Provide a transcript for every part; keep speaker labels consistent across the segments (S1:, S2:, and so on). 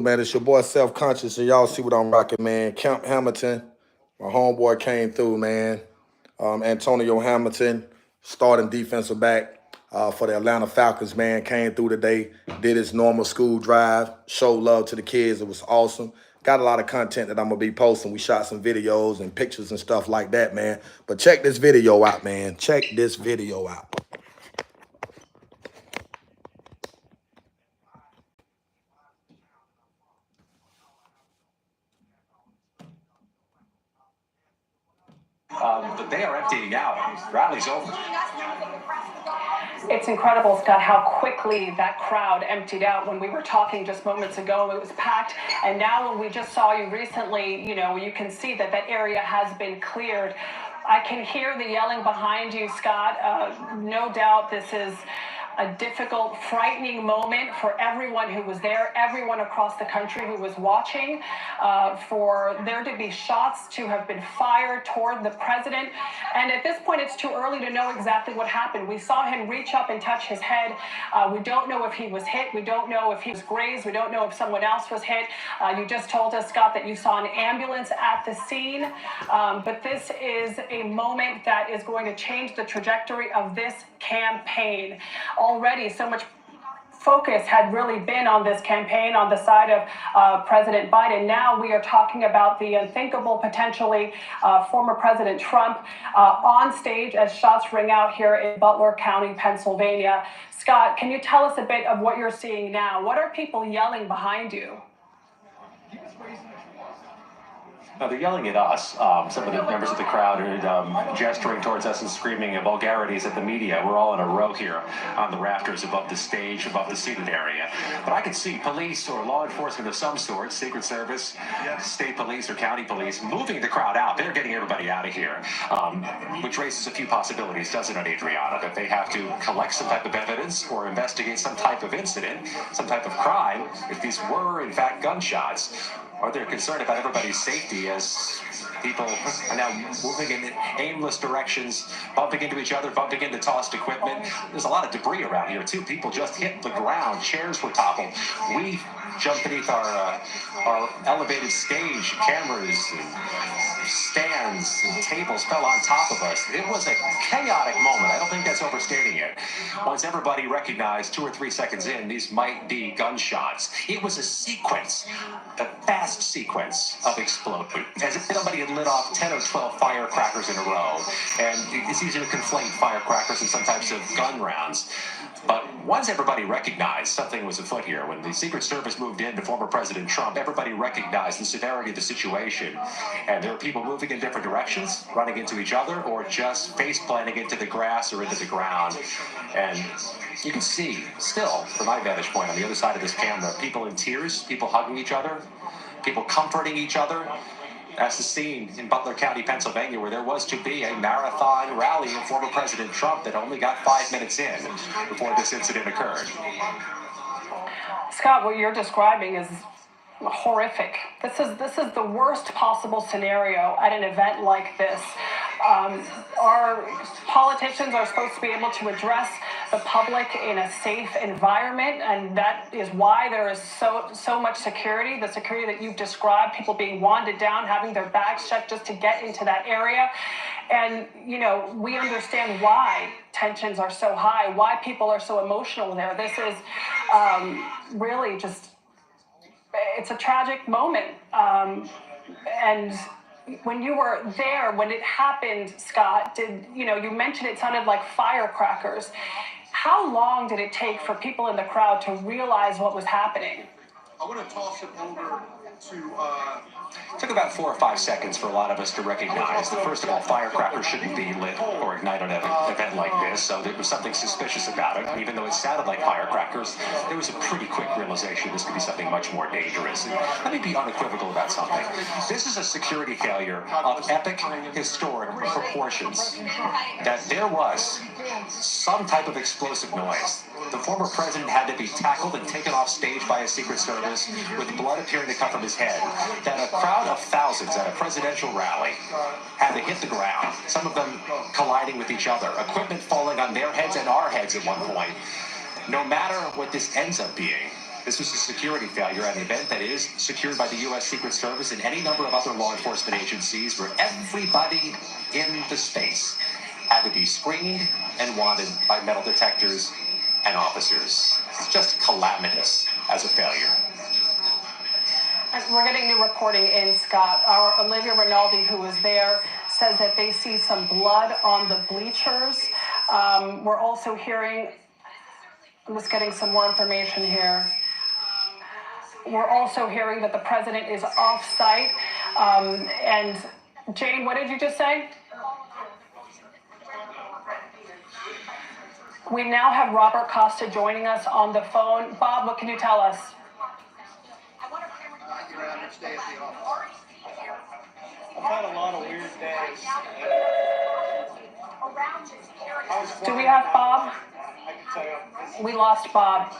S1: Man, it's your boy Self Conscious, and y'all see what I'm rocking, man. Kemp Hamilton, my homeboy came through, man. Antonio Hamilton, starting defensive back for the Atlanta Falcons, man, came through today, did his normal school drive, showed love to the kids. It was awesome. Got a lot of content that I'm gonna be posting. We shot some videos and pictures and stuff like that, man. But check this video out, man. Check this video out.
S2: But they are emptying out. Rally's over.
S3: It's incredible, Scott, how quickly that crowd emptied out. When we were talking just moments ago, it was packed. And now when we just saw you recently, you can see that that area has been cleared. I can hear the yelling behind you, Scott. No doubt this is a difficult, frightening moment for everyone who was there, everyone across the country who was watching, for there to be shots to have been fired toward the president. And at this point, it's too early to know exactly what happened. We saw him reach up and touch his head. We don't know if he was hit. We don't know if he was grazed. We don't know if someone else was hit. You just told us, Scott, that you saw an ambulance at the scene. But this is a moment that is going to change the trajectory of this campaign. Already, so much focus had really been on this campaign on the side of President Biden. Now we are talking about the unthinkable, potentially former President Trump on stage as shots ring out here in Butler County, Pennsylvania. Scott, can you tell us a bit of what you're seeing now? What are people yelling behind you?
S2: No, they're yelling at us. Some of the members of the crowd are gesturing towards us and screaming vulgarities at the media. We're all in a row here on the rafters above the stage, above the seated area. But I can see police or law enforcement of some sort, Secret Service, state police or county police, moving the crowd out. They're getting everybody out of here, which raises a few possibilities, doesn't it, Adriana? That they have to collect some type of evidence or investigate some type of incident, some type of crime, if these were, in fact, gunshots. Or they're concerned about everybody's safety as people are now moving in aimless directions, bumping into each other, bumping into tossed equipment. There's a lot of debris around here, too. People just hit the ground. Chairs were toppled. We jumped beneath our elevated stage. Cameras and stands and tables fell on top of us. It was a chaotic moment. I don't think that's overstating it. Once everybody recognized 2 or 3 seconds in, these might be gunshots. It was a sequence, a fast sequence of explosion, as if somebody had lit off 10 or 12 firecrackers in a row. And it's easy to conflate firecrackers and some types of gun rounds. But once everybody recognized something was afoot here, when the Secret Service moved in to former President Trump, everybody recognized the severity of the situation. And there were people moving in different directions, running into each other, or just face planting into the grass or into the ground. And you can see, still, from my vantage point on the other side of this camera, people in tears, people hugging each other, people comforting each other. That's the scene in Butler County, Pennsylvania, where there was to be a marathon rally of former President Trump that only got 5 minutes in before this incident occurred.
S3: Scott, what you're describing is horrific. This is the worst possible scenario at an event like this. Our politicians are supposed to be able to address the public in a safe environment, and that is why there is so much security. The security that you've described, people being wanded down, having their bags checked just to get into that area. And, we understand why tensions are so high, why people are so emotional there. This is really just, it's a tragic moment. And when you were there, when it happened, Scott, you mentioned it sounded like firecrackers. How long did it take for people in the crowd to realize what was happening?
S4: I want to toss it over to...
S2: It took about 4 or 5 seconds for a lot of us to recognize that, first of all, firecrackers shouldn't be lit or ignite on an event like this, so there was something suspicious about it. Even though it sounded like firecrackers, there was a pretty quick realization this could be something much more dangerous. And let me be unequivocal about something. This is a security failure of epic, historic proportions. That there was some type of explosive noise. The former president had to be tackled and taken off stage by a Secret Service with blood appearing to come from his head. That a crowd of thousands at a presidential rally had to hit the ground, some of them colliding with each other, equipment falling on their heads and our heads at one point. No matter what this ends up being, This was a security failure at an event that is secured by the U.S. Secret Service and any number of other law enforcement agencies, where everybody in the space had to be screened and wanted by metal detectors and officers. It's just calamitous as a failure.
S3: And we're getting new reporting in, Scott. Our Olivia Rinaldi, who was there, says that they see some blood on the bleachers. We're also hearing, I'm just getting some more information here. We're also hearing that the president is off-site. And Jane, what did you just say? We now have Robert Costa joining us on the phone. Bob, what can you tell us?
S5: I've had a lot of weird days.
S3: Do we have Bob?
S5: I can tell you.
S3: We lost Bob.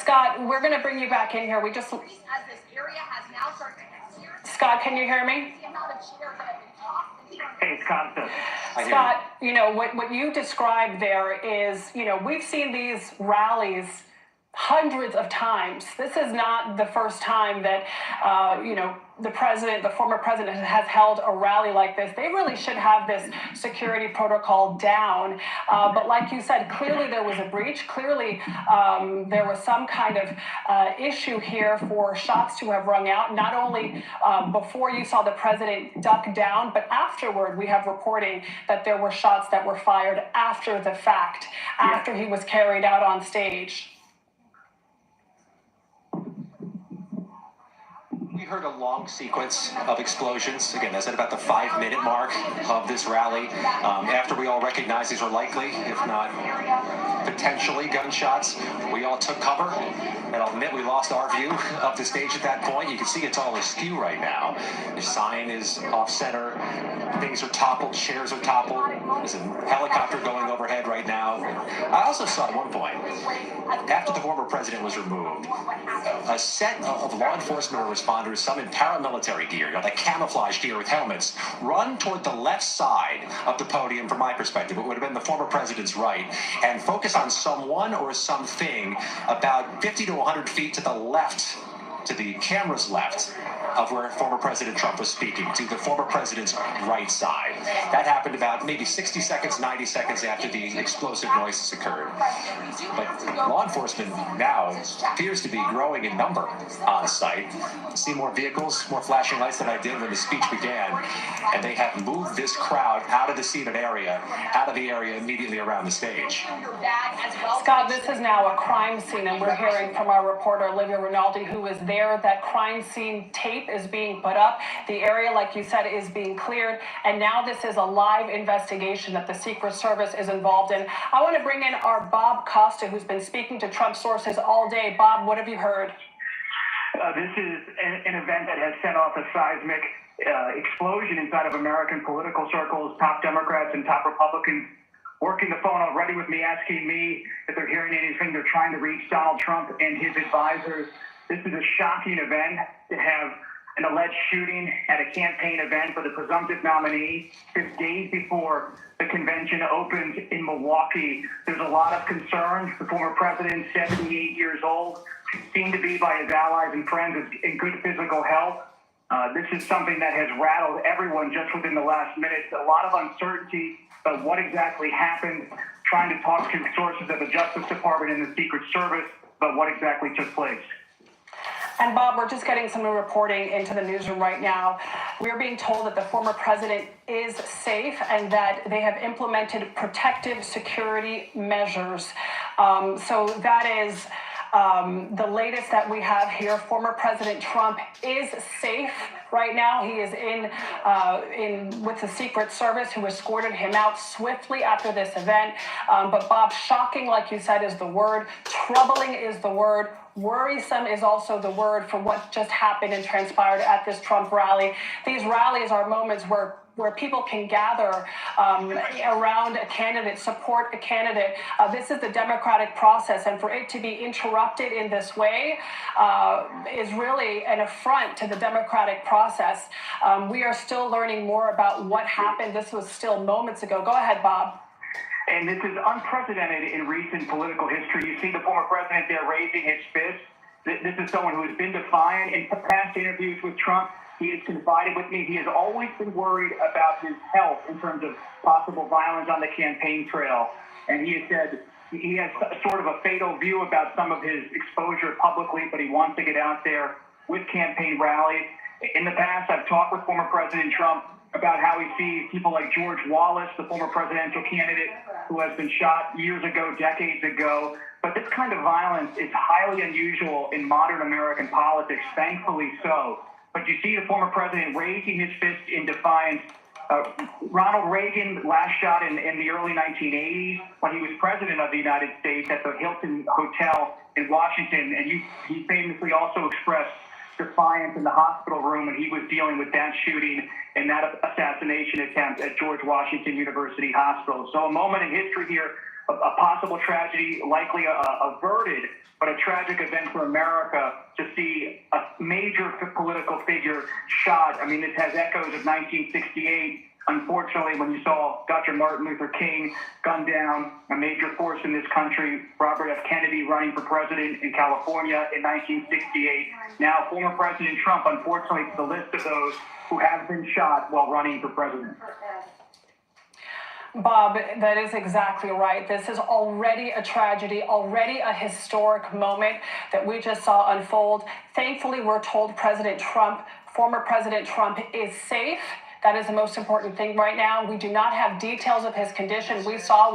S3: Scott, we're going to bring you back in here. Scott, can you hear me?
S5: Hey, it's Costa.
S3: Scott, you know, what you described there is, you know, we've seen these rallies hundreds of times. This is not the first time that, you know, the former president has held a rally like this. They really should have this security protocol down. But like you said, clearly there was a breach. Clearly there was some kind of issue here for shots to have rung out, not only before you saw the president duck down, but afterward we have reporting that there were shots that were fired after the fact, after he was carried out on stage.
S2: We heard a long sequence of explosions. Again, that's at about the 5-minute mark of this rally. After we all recognized these were likely, if not potentially, gunshots, we all took cover. And I'll admit we lost our view of the stage at that point. You can see it's all askew right now. The sign is off center. Things are toppled. Chairs are toppled. There's a helicopter going overhead right now. I also saw at one point, after the former president was removed, a set of law enforcement responders, some in paramilitary gear, you know, that camouflage gear with helmets, run toward the left side of the podium. From my perspective, it would have been the former president's right, and focus on someone or something about 50 to 100 feet to the left, to the camera's left of where former President Trump was speaking, to the former president's right side. That happened about maybe 60 seconds, 90 seconds after the explosive noises occurred. But law enforcement now appears to be growing in number on site. I see more vehicles, more flashing lights than I did when the speech began, and they have moved this crowd out of the seated area, out of the area immediately around the stage.
S3: Scott, this is now a crime scene, and we're hearing from our reporter Olivia Rinaldi, who is there. That crime scene tape is being put up. The area, like you said, is being cleared, and now this is a live investigation that the Secret Service is involved in. I want to bring in our Bob Costa, who's been speaking to Trump sources all day. Bob, what have you heard?
S5: This is an event that has set off a seismic explosion inside of American political circles. Top Democrats and top Republicans working the phone already with me, asking me if they're hearing anything. They're trying to reach Donald Trump and his advisors. This is a shocking event to have an alleged shooting at a campaign event for the presumptive nominee just days before the convention opens in Milwaukee. There's a lot of concern. The former president, 78 years old, seen to be by his allies and friends in good physical health. This is something that has rattled everyone just within the last minute. A lot of uncertainty about what exactly happened, trying to talk to sources at the Justice Department and the Secret Service about what exactly took place.
S3: And Bob, we're just getting some new reporting into the newsroom right now. We're being told that the former president is safe and that they have implemented protective security measures. So that is the latest that we have here. Former President Trump is safe right now. He is in with the Secret Service, who escorted him out swiftly after this event. But Bob, shocking, like you said, is the word. Troubling is the word. Worrisome is also the word for what just happened and transpired at this Trump rally. These rallies are moments where people can gather around a candidate, support a candidate. This is the democratic process, and for it to be interrupted in this way is really an affront to the democratic process. We are still learning more about what happened. This was still moments ago. Go ahead, Bob.
S5: And this is unprecedented in recent political history. You see the former president there raising his fist. This is someone who has been defiant. In past interviews with Trump, he has confided with me he has always been worried about his health in terms of possible violence on the campaign trail. And he has said he has sort of a fatal view about some of his exposure publicly, but he wants to get out there with campaign rallies. In the past, I've talked with former President Trump about how he sees people like George Wallace, the former presidential candidate who has been shot years ago, decades ago. But this kind of violence is highly unusual in modern American politics, thankfully so. But you see the former president raising his fist in defiance. Ronald Reagan last shot in the early 1980s when he was president of the United States at the Hilton Hotel in Washington. And he famously also expressed defiance in the hospital room when he was dealing with that shooting and that assassination attempt at George Washington University Hospital. So a moment in history here, a possible tragedy, likely averted, but a tragic event for America to see a major political figure shot. I mean, this has echoes of 1968. Unfortunately, when you saw Dr. Martin Luther King gunned down, a major force in this country, Robert F. Kennedy running for president in California in 1968. Now, former President Trump, unfortunately, to the list of those who have been shot while running for president.
S3: Bob, that is exactly right. This is already a tragedy, already a historic moment that we just saw unfold. Thankfully, we're told former President Trump is safe. That is the most important thing right now. We do not have details of his condition. We saw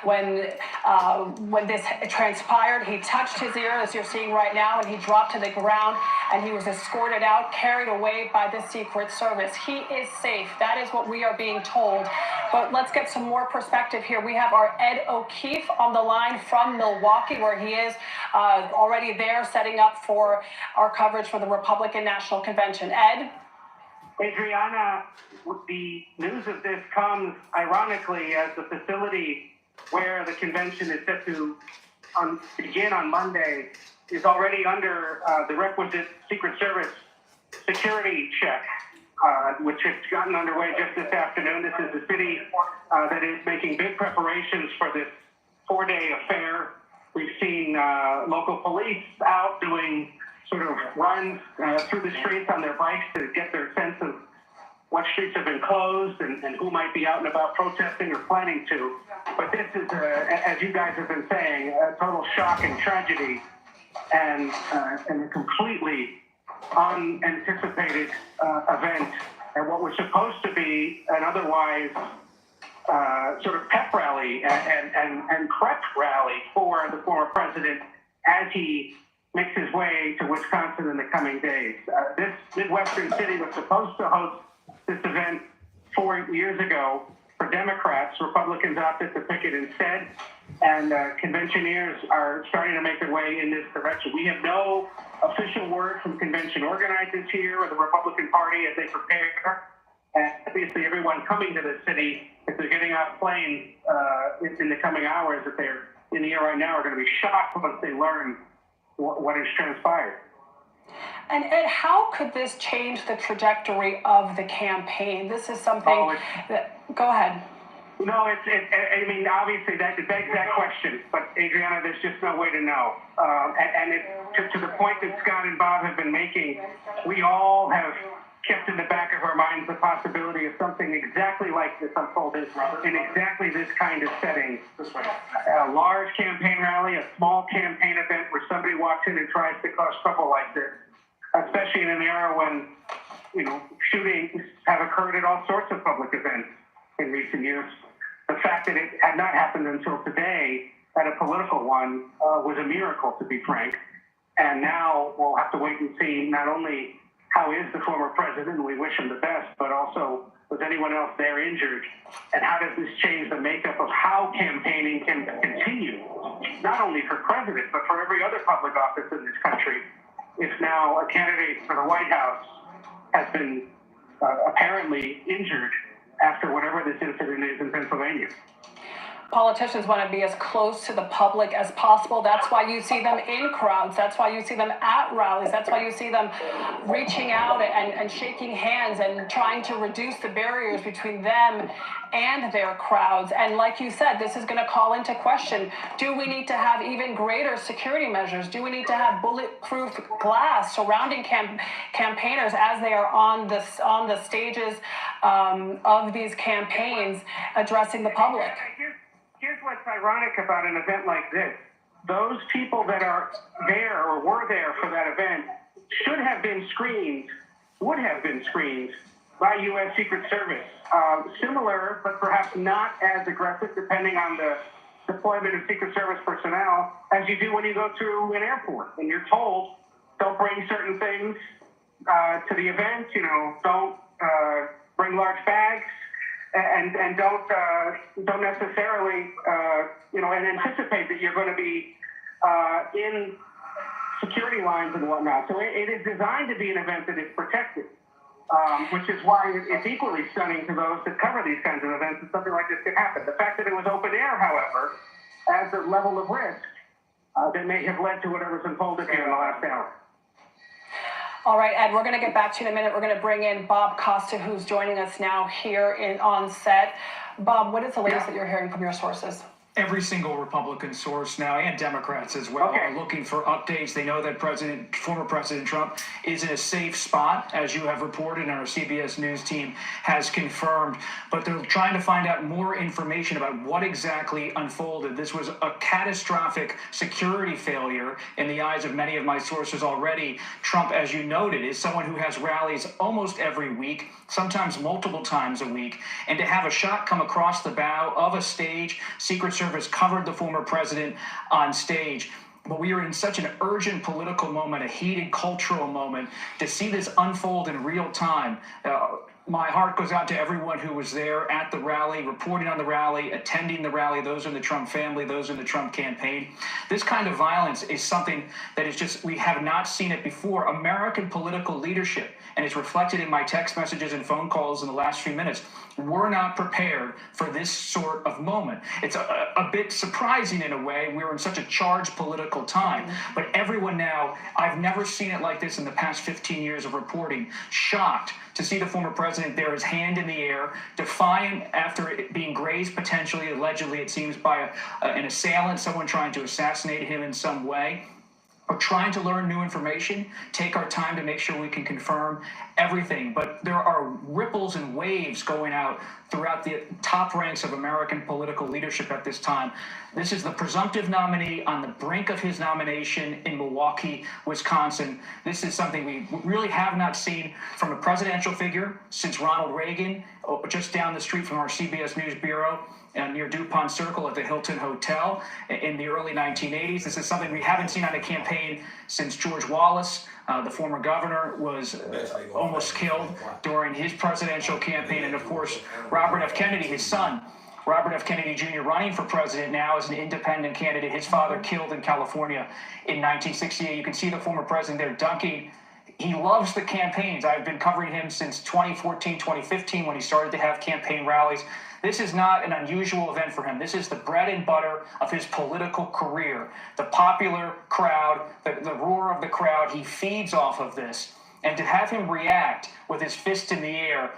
S3: when this transpired, he touched his ear, as you're seeing right now, and he dropped to the ground, and he was escorted out, carried away by the Secret Service. He is safe. That is what we are being told. But let's get some more perspective here. We have our Ed O'Keefe on the line from Milwaukee, where he is already there setting up for our coverage for the Republican National Convention. Ed?
S6: Adriana, the news of this comes ironically as the facility where the convention is set to begin on Monday is already under the requisite Secret Service security check, which has gotten underway just this afternoon. This is the city that is making big preparations for this 4-day affair. We've seen local police out doing sort of runs through the streets on their bikes to get their sense of what streets have been closed and who might be out and about protesting or planning to. But this is, as you guys have been saying, a total shock and tragedy and a completely unanticipated event. And what was supposed to be an otherwise sort of pep rally and prep rally for the former president as he makes his way to Wisconsin in the coming days. This Midwestern city was supposed to host this event 4 years ago for Democrats. Republicans opted to pick it instead, and conventioneers are starting to make their way in this direction. We have no official word from convention organizers here or the Republican Party as they prepare. And obviously everyone coming to the city, if they're getting off planes in the coming hours that they're in the air right now, are going to be shocked once they learn what has transpired.
S3: And Ed, how could this change the trajectory of the campaign? This is something go ahead.
S6: No, I mean, obviously that begs that question, but Adriana, there's just no way to know. To the point that Scott and Bob have been making, we all have kept in the back of our minds the possibility of something exactly like this unfolding in exactly this kind of setting. A large campaign rally, a small campaign event where somebody walks in and tries to cause trouble like this, especially in an era when, shootings have occurred at all sorts of public events in recent years. The fact that it had not happened until today at a political one was a miracle, to be frank. And now we'll have to wait and see not only how is the former president, and we wish him the best, but also was anyone else there injured? And how does this change the makeup of how campaigning can continue, not only for president, but for every other public office in this country, if now a candidate for the White House has been apparently injured after whatever this incident is in Pennsylvania?
S3: Politicians want to be as close to the public as possible. That's why you see them in crowds. That's why you see them at rallies. That's why you see them reaching out and shaking hands and trying to reduce the barriers between them and their crowds. And like you said, this is going to call into question, do we need to have even greater security measures? Do we need to have bulletproof glass surrounding campaigners as they are on the stages of these campaigns addressing the public?
S6: Here's what's ironic about an event like this. Those people that are there or were there for that event should have been screened, would have been screened by U.S. Secret Service. Similar, but perhaps not as aggressive, depending on the deployment of Secret Service personnel, as you do when you go through an airport and you're told, don't bring certain things to the event, don't bring large bags, and don't necessarily and anticipate that you're going to be in security lines and whatnot. So it is designed to be an event that is protected, which is why it's equally stunning to those that cover these kinds of events that something like this could happen. The fact that it was open air, however, adds a level of risk that may have led to whatever's unfolded here in the last hour.
S3: All right, Ed, we're going to get back to you in a minute. We're going to bring in Bob Costa, who's joining us now here on set. Bob, what is the latest that you're hearing from your sources?
S7: Every single Republican source now, and Democrats as well, are looking for updates. They know that former President Trump is in a safe spot, as you have reported, and our CBS News team has confirmed. But they're trying to find out more information about what exactly unfolded. This was a catastrophic security failure in the eyes of many of my sources already. Trump, as you noted, is someone who has rallies almost every week, sometimes multiple times a week. And to have a shot come across the bow of a stage, Secret Service covered the former president on stage. But we are in such an urgent political moment, a heated cultural moment, to see this unfold in real time. My heart goes out to everyone who was there at the rally, reporting on the rally, attending the rally, those in the Trump family, those in the Trump campaign. This kind of violence is something that is just, we have not seen it before. American political leadership, and it's reflected in my text messages and phone calls in the last few minutes, we're not prepared for this sort of moment. It's a bit surprising in a way. We're in such a charged political time. But everyone now, I've never seen it like this in the past 15 years of reporting, shocked to see the former president there, his hand in the air, defiant after it being grazed potentially, allegedly it seems, by an assailant, someone trying to assassinate him in some way. We're trying to learn new information, take our time to make sure we can confirm everything. But there are ripples and waves going out throughout the top ranks of American political leadership at this time. This is the presumptive nominee on the brink of his nomination in Milwaukee, Wisconsin. This is something we really have not seen from a presidential figure since Ronald Reagan, just down the street from our CBS News Bureau, near DuPont Circle at the Hilton Hotel in the early 1980s. This is something we haven't seen on a campaign since George Wallace, the former governor, was almost killed during his presidential campaign. And of course, Robert F. Kennedy, his son, Robert F. Kennedy Jr., running for president now as an independent candidate. His father killed in California in 1968. You can see the former president there dunking. He loves the campaigns. I've been covering him since 2014, 2015, when he started to have campaign rallies. This is not an unusual event for him. This is the bread and butter of his political career. The popular crowd, the roar of the crowd, he feeds off of this. And to have him react with his fist in the air,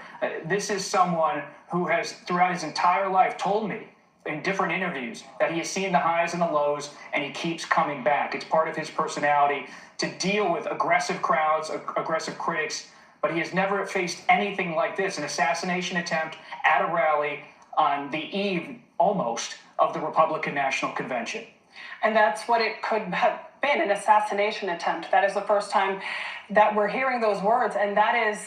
S7: this is someone who has, throughout his entire life, told me in different interviews that he has seen the highs and the lows, and he keeps coming back. It's part of his personality to deal with aggressive crowds, aggressive critics, but he has never faced anything like this, an assassination attempt at a rally on the eve, almost, of the Republican National Convention.
S3: And that's what it could have been, an assassination attempt. That is the first time that we're hearing those words, and that is...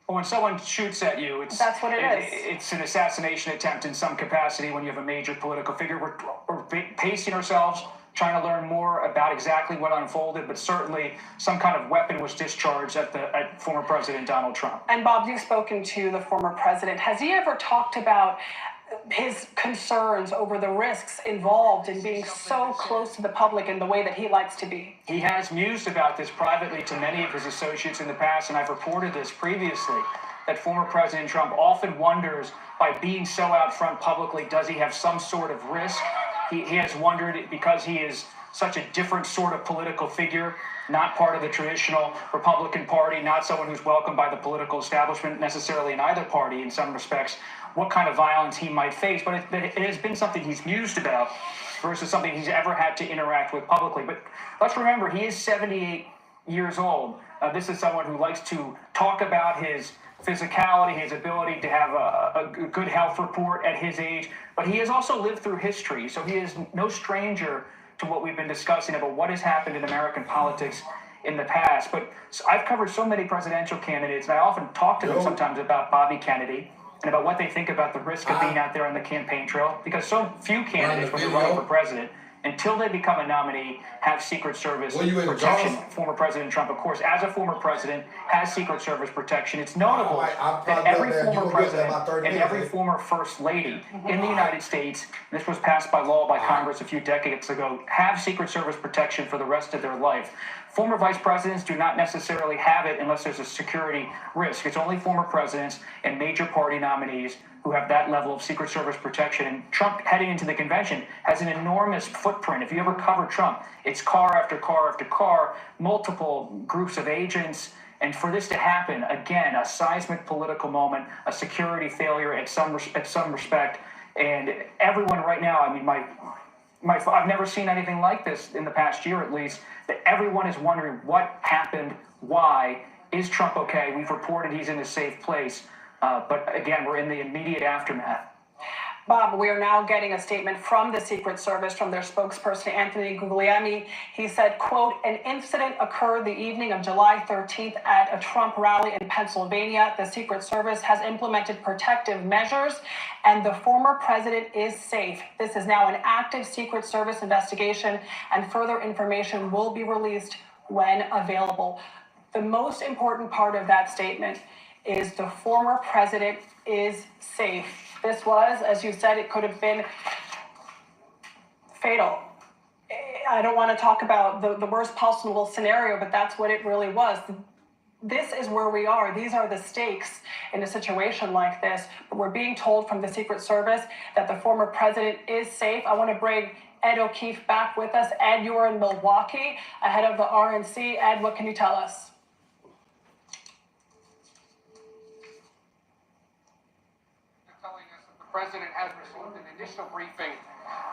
S7: When someone shoots at you,
S3: that's what it is.
S7: It's an assassination attempt in some capacity when you have a major political figure. We're pacing ourselves, trying to learn more about exactly what unfolded, but certainly some kind of weapon was discharged at former President Donald Trump.
S3: And Bob, you've spoken to the former president. Has he ever talked about his concerns over the risks involved in being so close to the public in the way that he likes to be?
S7: He has mused about this privately to many of his associates in the past, and I've reported this previously. that former President Trump often wonders, by being so out front publicly, does he have some sort of risk? He has wondered, because he is such a different sort of political figure, not part of the traditional Republican Party, not someone who's welcomed by the political establishment necessarily in either party in some respects, what kind of violence he might face. But it has been something he's mused about versus something he's ever had to interact with publicly. But let's remember, he is 78 years old. This is someone who likes to talk about his physicality, his ability to have a good health report at his age, but he has also lived through history, so he is no stranger to what we've been discussing about what has happened in American politics in the past. But I've covered so many presidential candidates, and I often talk to them sometimes about Bobby Kennedy and about what they think about the risk of being out there on the campaign trail, because so few candidates, when they're running for president, until they become a nominee, have Secret Service protection. Former President Trump, of course, as a former president, has Secret Service protection. It's notable that every former president and every former first lady in the United States, this was passed by law by Congress a few decades ago, have Secret Service protection for the rest of their life. Former vice presidents do not necessarily have it unless there's a security risk. It's only former presidents and major party nominees who have that level of Secret Service protection. And Trump, heading into the convention, has an enormous footprint. If you ever cover Trump, it's car after car after car, multiple groups of agents. And for this to happen, again, a seismic political moment, a security failure at some respect. And everyone right now, I mean, I've never seen anything like this in the past year, at least, that everyone is wondering what happened, why, is Trump okay? We've reported he's in a safe place. But again, we're in the immediate aftermath.
S3: Bob, we are now getting a statement from the Secret Service, from their spokesperson, Anthony Guglielmi. He said, quote, "An incident occurred the evening of July 13th at a Trump rally in Pennsylvania. The Secret Service has implemented protective measures, and the former president is safe. This is now an active Secret Service investigation, and further information will be released when available." The most important part of that statement is the former president is safe. This was, as you said, it could have been fatal. I don't want to talk about the worst possible scenario, but that's what it really was. This is where we are. These are the stakes in a situation like this. But we're being told from the Secret Service that the former president is safe. I want to bring Ed O'Keefe back with us. Ed, you are in Milwaukee ahead of the RNC. Ed, what can you tell us?
S8: The president has received an initial briefing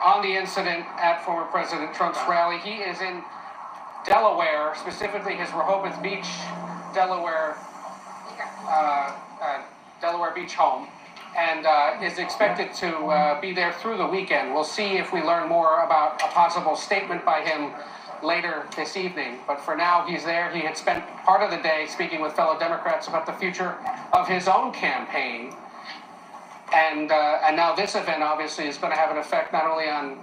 S8: on the incident at former President Trump's rally. He is in Delaware, specifically his Rehoboth Beach, Delaware Beach home, and is expected to be there through the weekend. We'll see if we learn more about a possible statement by him later this evening. But for now, he's there. He had spent part of the day speaking with fellow Democrats about the future of his own campaign. And now this event obviously is going to have an effect not only on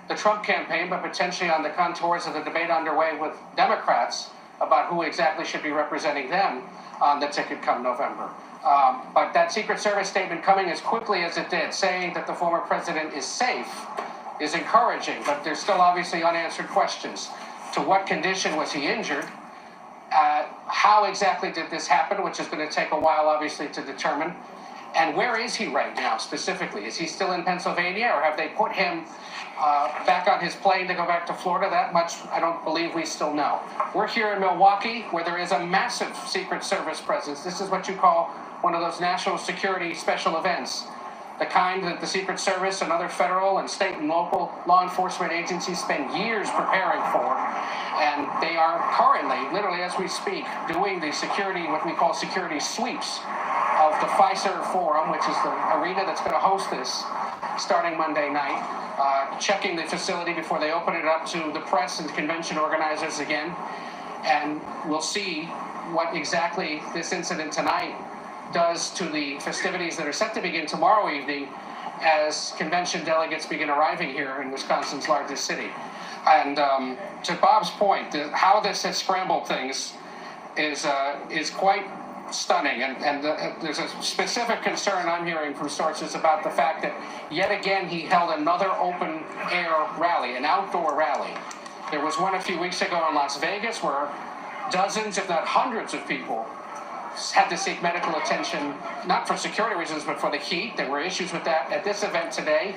S8: the Trump campaign, but potentially on the contours of the debate underway with Democrats about who exactly should be representing them on the ticket come November. But that Secret Service statement coming as quickly as it did, saying that the former president is safe, is encouraging, but there's still obviously unanswered questions. To what condition was he injured? How exactly did this happen, which is going to take a while, obviously, to determine. And where is he right now, specifically? Is he still in Pennsylvania, or have they put him back on his plane to go back to Florida? That much, I don't believe we still know. We're here in Milwaukee, where there is a massive Secret Service presence. This is what you call one of those national security special events, the kind that the Secret Service and other federal and state and local law enforcement agencies spend years preparing for. And they are currently, literally as we speak, doing the security, what we call security sweeps of the Pfizer Forum, which is the arena that's going to host this starting Monday night, checking the facility before they open it up to the press and convention organizers again. And we'll see what exactly this incident tonight does to the festivities that are set to begin tomorrow evening as convention delegates begin arriving here in Wisconsin's largest city. And to Bob's point, how this has scrambled things is quite stunning. And there's a specific concern I'm hearing from sources about the fact that yet again he held another open air rally, an outdoor rally. There was one a few weeks ago in Las Vegas where dozens, if not hundreds of people had to seek medical attention, not for security reasons, but for the heat. There were issues with that at this event today,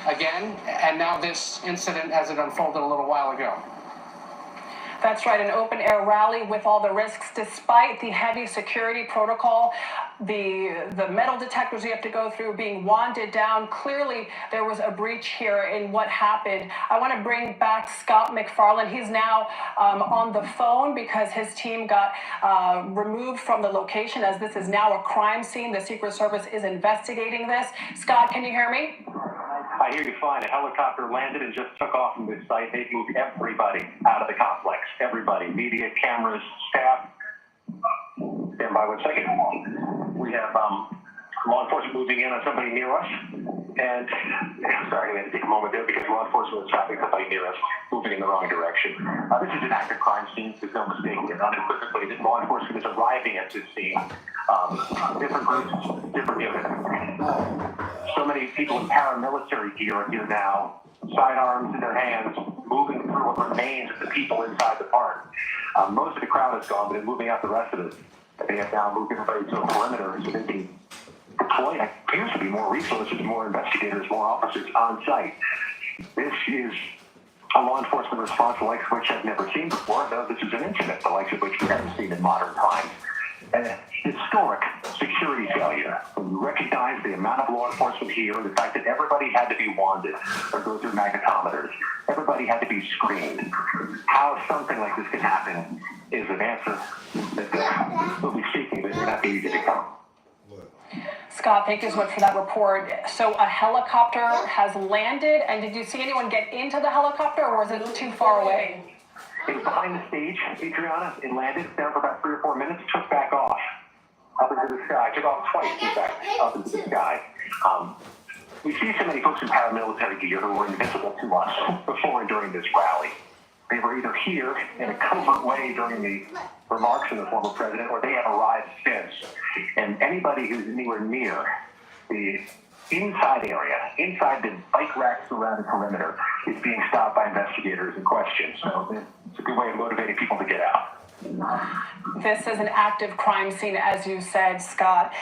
S8: again, and now this incident as it unfolded a little while ago.
S3: That's right, an open-air rally with all the risks. Despite the heavy security protocol, the metal detectors you have to go through being wanded down, clearly there was a breach here in what happened. I want to bring back Scott McFarland. He's now on the phone because his team got removed from the location, as this is now a crime scene. The Secret Service is investigating this. Scott, can you hear me?
S2: I hear you fine. A helicopter landed and just took off from this site. They've moved everybody out of the complex. Everybody. Media, cameras, staff. Stand by 1 second. We have law enforcement moving in on somebody near us. And, sorry, we had to take a moment there because law enforcement was stopping somebody near us, moving in the wrong direction. This is an active crime scene. There's no mistaking it. Unequivocally, that law enforcement is arriving at this scene. Different groups, different units. So many people in paramilitary gear are here now, sidearms in their hands, moving through what remains of the people inside the park. Most of the crowd is gone, but they're moving out the rest of it. They have now moved everybody to a perimeter so they can deploy, it appears to be more resources, more investigators, more officers on site. This is a law enforcement response the likes of which I've never seen before, though this is an incident the likes of which we haven't seen in modern times. An historic security failure. When you recognize the amount of law enforcement here, the fact that everybody had to be wanded or go through magnetometers, everybody had to be screened. How something like this can happen is an answer that we'll be seeking, but it's not easy to come.
S3: Scott, thank you so much for that report. So a helicopter has landed, and did you see anyone get into the helicopter, or was it too far away?
S2: It was behind the stage, Adriana. It landed there for about 3 or 4 minutes, took back off up into the sky. Took off twice, in fact, up into the sky. We see so many folks in paramilitary gear who were invisible to us before and during this rally. They were either here in a covert way during the remarks of the former president, or they have arrived since. And anybody who's anywhere near the inside area, inside the bike racks around the perimeter, is being stopped by investigators and questioned. So it's a good way of motivating people to get out.
S3: This is an active crime scene, as you said, Scott.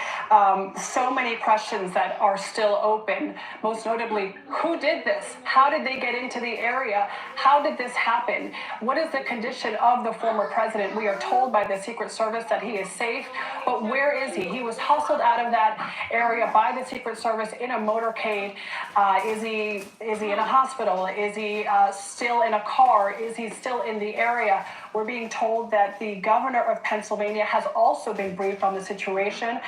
S3: So many questions that are still open. Most notably, who did this? How did they get into the area? How did this happen? What is the condition of the former president? We are told by the Secret Service that he is safe, but where is he? He was hustled out of that area by the Secret Service in a motorcade. Is he in a hospital? Is he still in a car? Is he still in the area? We're being told that the governor of Pennsylvania has also been briefed on the situation.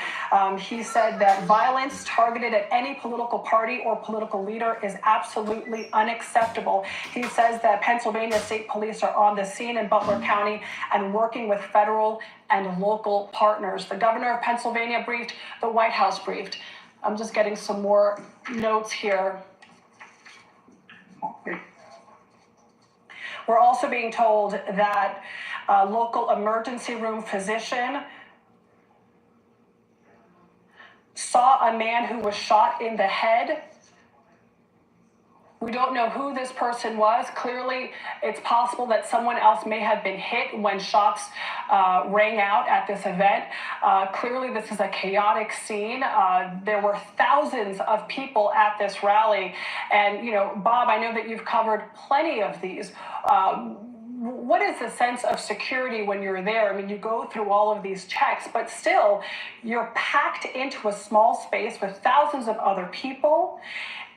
S3: He said that violence targeted at any political party or political leader is absolutely unacceptable. He says that Pennsylvania State Police are on the scene in Butler County and working with federal and local partners. The governor of Pennsylvania briefed, the White House briefed. I'm just getting some more notes here. We're also being told that a local emergency room physician saw a man who was shot in the head. We don't know who this person was. Clearly, it's possible that someone else may have been hit when shots rang out at this event. Clearly, this is a chaotic scene. There were thousands of people at this rally. And, you know, Bob, I know that you've covered plenty of these. What is the sense of security when you're there? I mean, you go through all of these checks, but still, you're packed into a small space with thousands of other people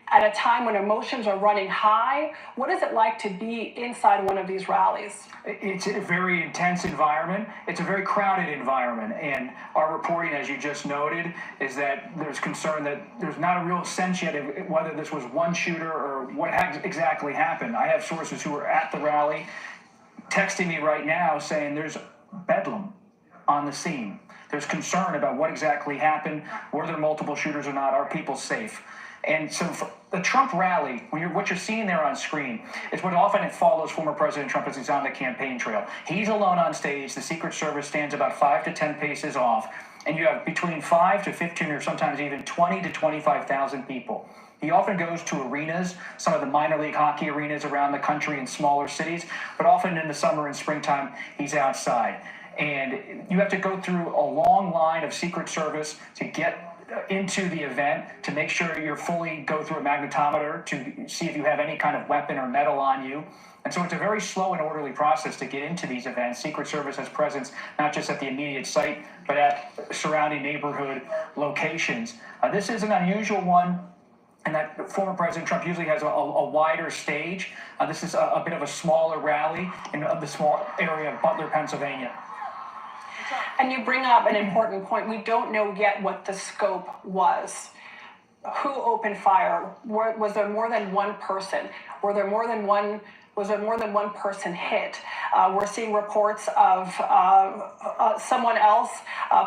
S3: at a time when emotions are running high. What is it like to be inside one of these rallies?
S7: It's a very intense environment. It's a very crowded environment. And our reporting, as you just noted, is that there's concern that there's not a real sense yet of whether this was one shooter or what exactly happened. I have sources who were at the rally texting me right now saying there's bedlam on the scene. There's concern about what exactly happened. Were there multiple shooters or not? Are people safe? And so for the Trump rally, what you're seeing there on screen is what often it follows former President Trump as he's on the campaign trail. He's alone on stage. The Secret Service stands about 5 to 10 paces off. And you have between 5 to 15 or sometimes even 20 to 25,000 people. He often goes to arenas, some of the minor league hockey arenas around the country in smaller cities, but often in the summer and springtime, he's outside. And you have to go through a long line of Secret Service to get into the event, to make sure you're fully go through a magnetometer to see if you have any kind of weapon or metal on you. And so it's a very slow and orderly process to get into these events. Secret Service has presence not just at the immediate site, but at surrounding neighborhood locations. This is an unusual one, and that former President Trump usually has a wider stage. This is a bit of a smaller rally in the small area of Butler, Pennsylvania.
S3: And you bring up an important point. We don't know yet what the scope was. Who opened fire? Was there more than one person? Was there more than one person hit? We're seeing reports of someone else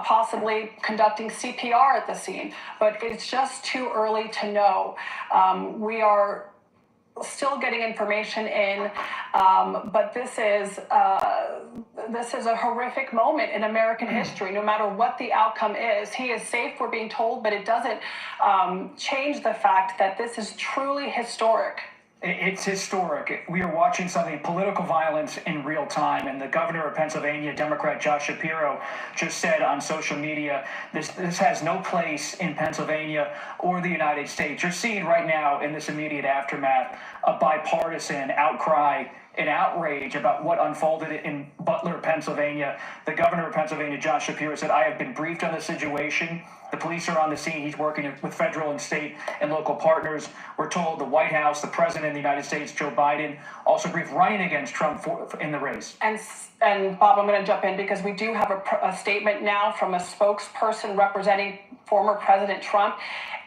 S3: possibly conducting CPR at the scene, but it's just too early to know. We are still getting information in, but this is a horrific moment in American history. No matter what the outcome is, he is safe, we're being told, but it doesn't change the fact that this is truly historic.
S7: It's historic. We are watching something, political violence in real time, and the governor of Pennsylvania, Democrat Josh Shapiro, just said on social media, this has no place in Pennsylvania or the United States. You're seeing right now in this immediate aftermath a bipartisan outcry and outrage about what unfolded in Butler, Pennsylvania. The governor of Pennsylvania, Josh Shapiro, said, "I have been briefed on the situation. The police are on the scene. He's working with federal and state and local partners." We're told the White House, the president of the United States, Joe Biden, also briefed running against Trump in the race.
S3: And Bob, I'm going to jump in because we do have a statement now from a spokesperson representing former President Trump.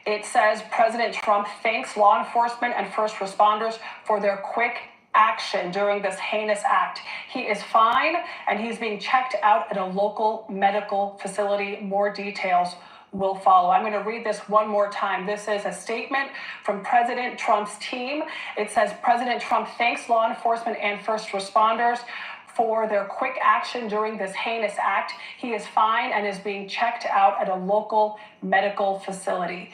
S3: It says President Trump thanks law enforcement and first responders for their quick action during this heinous act. He is fine and he's being checked out at a local medical facility. More details will follow. I'm going to read this one more time. This is a statement from President Trump's team. It says President Trump thanks law enforcement and first responders for their quick action during this heinous act. He is fine and is being checked out at a local medical facility.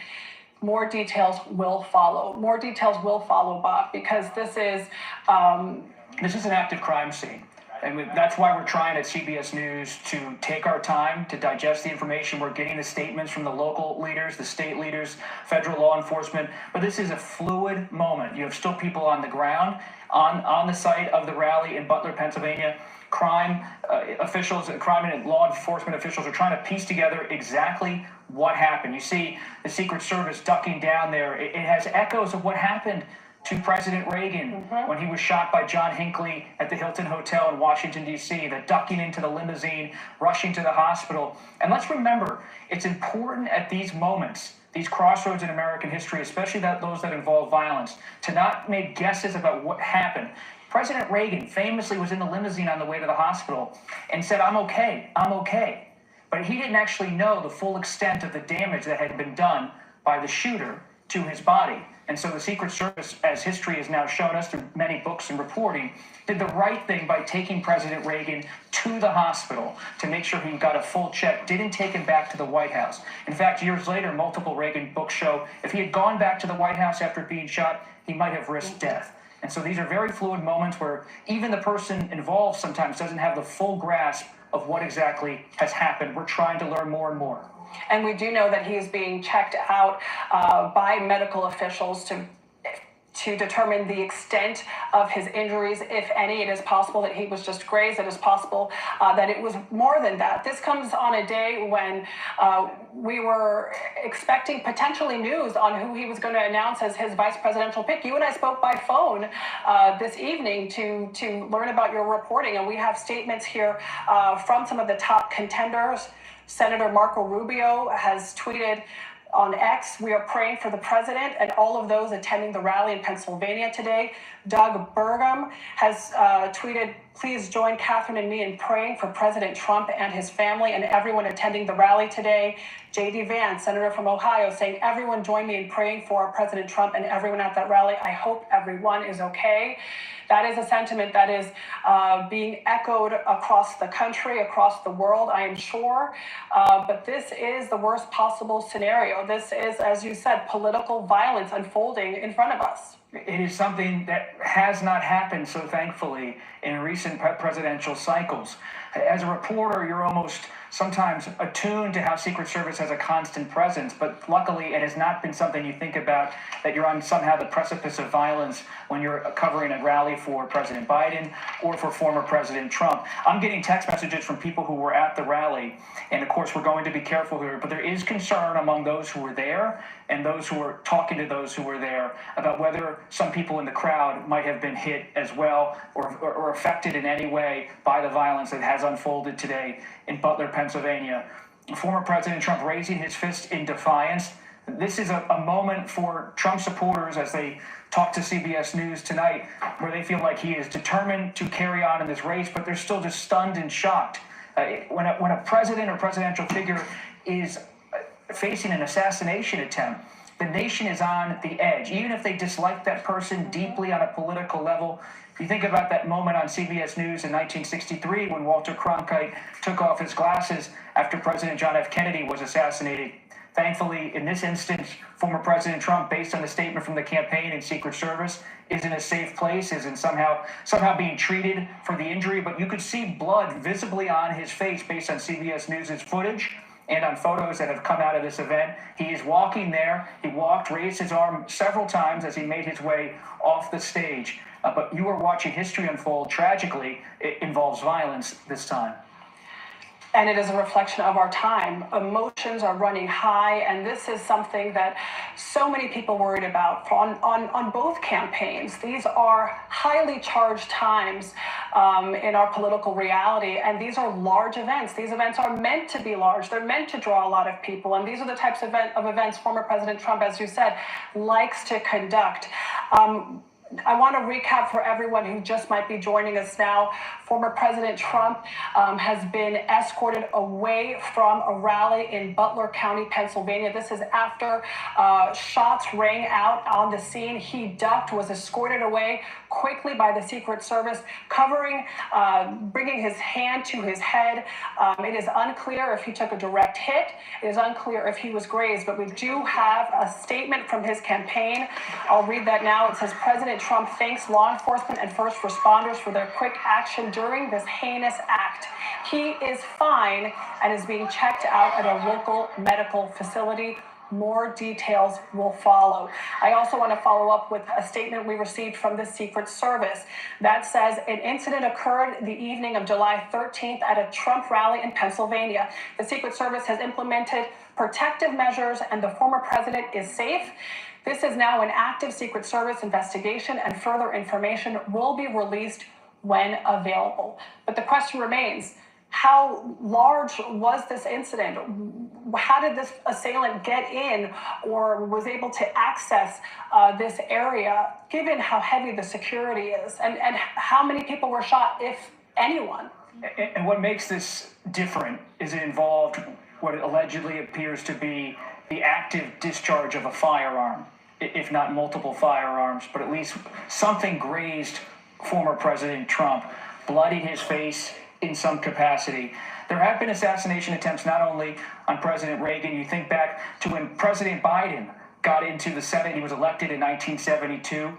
S3: More details will follow. More details will follow, Bob, because this is
S7: an active crime scene. And that's why we're trying at CBS News to take our time to digest the information. We're getting the statements from the local leaders, the state leaders, federal law enforcement. But this is a fluid moment. You have still people on the ground, on the site of the rally in Butler, Pennsylvania. Crime and law enforcement officials are trying to piece together exactly what happened. You see the Secret Service ducking down there. It has echoes of what happened to President Reagan when he was shot by John Hinckley at the Hilton Hotel in Washington, D.C., the ducking into the limousine, rushing to the hospital. And let's remember, it's important at these moments, these crossroads in American history, especially those that involve violence, to not make guesses about what happened. President Reagan famously was in the limousine on the way to the hospital and said, I'm okay. But he didn't actually know the full extent of the damage that had been done by the shooter to his body. And so the Secret Service, as history has now shown us through many books and reporting, did the right thing by taking President Reagan to the hospital to make sure he got a full check, didn't take him back to the White House. In fact, years later, multiple Reagan books show if he had gone back to the White House after being shot, he might have risked death. And so these are very fluid moments where even the person involved sometimes doesn't have the full grasp of what exactly has happened. We're trying to learn more and more.
S3: And we do know that he is being checked out by medical officials to determine the extent of his injuries, if any. It is possible that he was just grazed. It is possible that it was more than that. This comes on a day when we were expecting potentially news on who he was going to announce as his vice presidential pick. You and I spoke by phone this evening to learn about your reporting, and we have statements here from some of the top contenders. Senator Marco Rubio has tweeted on X, "We are praying for the president and all of those attending the rally in Pennsylvania today." Doug Burgum has tweeted, "Please join Catherine and me in praying for President Trump and his family and everyone attending the rally today." J.D. Vance, senator from Ohio, saying, "Everyone join me in praying for President Trump and everyone at that rally. I hope everyone is okay." That is a sentiment that is being echoed across the country, across the world, I am sure. But this is the worst possible scenario. This is, as you said, political violence unfolding in front of us.
S7: It is something that has not happened so thankfully in recent presidential cycles. As a reporter, you're almost sometimes attuned to how Secret Service has a constant presence, but luckily it has not been something you think about, that you're on somehow the precipice of violence when you're covering a rally for President Biden or for former President Trump. I'm getting text messages from people who were at the rally, and of course we're going to be careful here, but there is concern among those who were there and those who were talking to those who were there about whether some people in the crowd might have been hit as well or affected in any way by the violence that has unfolded today in Butler, Pennsylvania. Former President Trump raising his fist in defiance. This is a moment for Trump supporters as they talk to CBS News tonight, where they feel like he is determined to carry on in this race, but they're still just stunned and shocked. When a president or presidential figure is facing an assassination attempt, the nation is on the edge, even if they dislike that person deeply on a political level. If you think about that moment on CBS News in 1963 when Walter Cronkite took off his glasses after President John F. Kennedy was assassinated. Thankfully, in this instance, former President Trump, based on the statement from the campaign and Secret Service, is in a safe place, isn't somehow being treated for the injury. But you could see blood visibly on his face based on CBS News' footage and on photos that have come out of this event. He is walking there. He walked, raised his arm several times as he made his way off the stage. But you are watching history unfold. Tragically, it involves violence this time.
S3: And it is a reflection of our time. Emotions are running high, and this is something that so many people worried about on both campaigns. These are highly charged times in our political reality, and these are large events. These events are meant to be large. They're meant to draw a lot of people, and these are the types of events former President Trump, as you said, likes to conduct. I want to recap for everyone who just might be joining us now. Former President Trump has been escorted away from a rally in Butler County, Pennsylvania. This is after shots rang out on the scene. He ducked, was escorted away quickly by the Secret Service, bringing his hand to his head. It is unclear if he took a direct hit. It is unclear if he was grazed, but we do have a statement from his campaign. I'll read that now. It says, President Trump thanks law enforcement and first responders for their quick action during this heinous act. He is fine and is being checked out at a local medical facility. More details will follow. I also want to follow up with a statement we received from the Secret Service that says an incident occurred the evening of July 13th at a Trump rally in Pennsylvania. The Secret Service has implemented protective measures and the former president is safe. This is now an active Secret Service investigation, and further information will be released when available. But the question remains, how large was this incident? How did this assailant get in or was able to access this area, given how heavy the security is, and how many people were shot, if anyone?
S7: And what makes this different is it involved what allegedly appears to be the active discharge of a firearm, if not multiple firearms, but at least something grazed former President Trump, bloodied his face in some capacity. There have been assassination attempts not only on President Reagan. You think back to when President Biden got into the Senate. He was elected in 1972.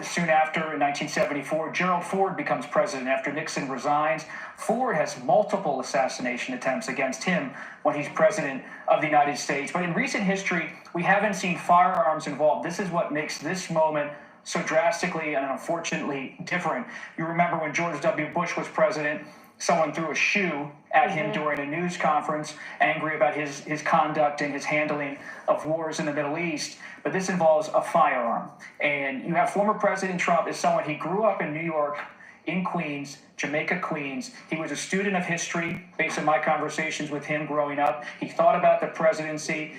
S7: Soon after, in 1974, Gerald Ford becomes president after Nixon resigns. Ford has multiple assassination attempts against him when he's president of the United States. But in recent history, we haven't seen firearms involved. This is what makes this moment so drastically and unfortunately different. You remember when George W. Bush was president, someone threw a shoe at him during a news conference, angry about his conduct and his handling of wars in the Middle East. But this involves a firearm. And you have former President Trump as someone, he grew up in New York, in Queens, Jamaica, Queens. He was a student of history based on my conversations with him growing up. He thought about the presidency.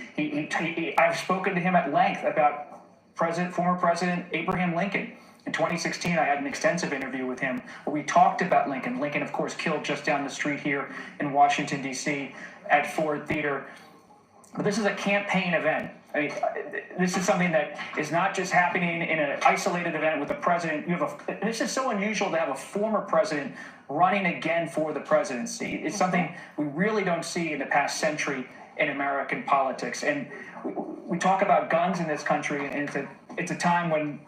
S7: I've spoken to him at length about former President Abraham Lincoln. In 2016, I had an extensive interview with him where we talked about Lincoln. Lincoln, of course, killed just down the street here in Washington, D.C. at Ford Theater. But this is a campaign event. I mean, this is something that is not just happening in an isolated event with the president. This is so unusual to have a former president running again for the presidency. It's something we really don't see in the past century in American politics. And we talk about guns in this country, and it's a time when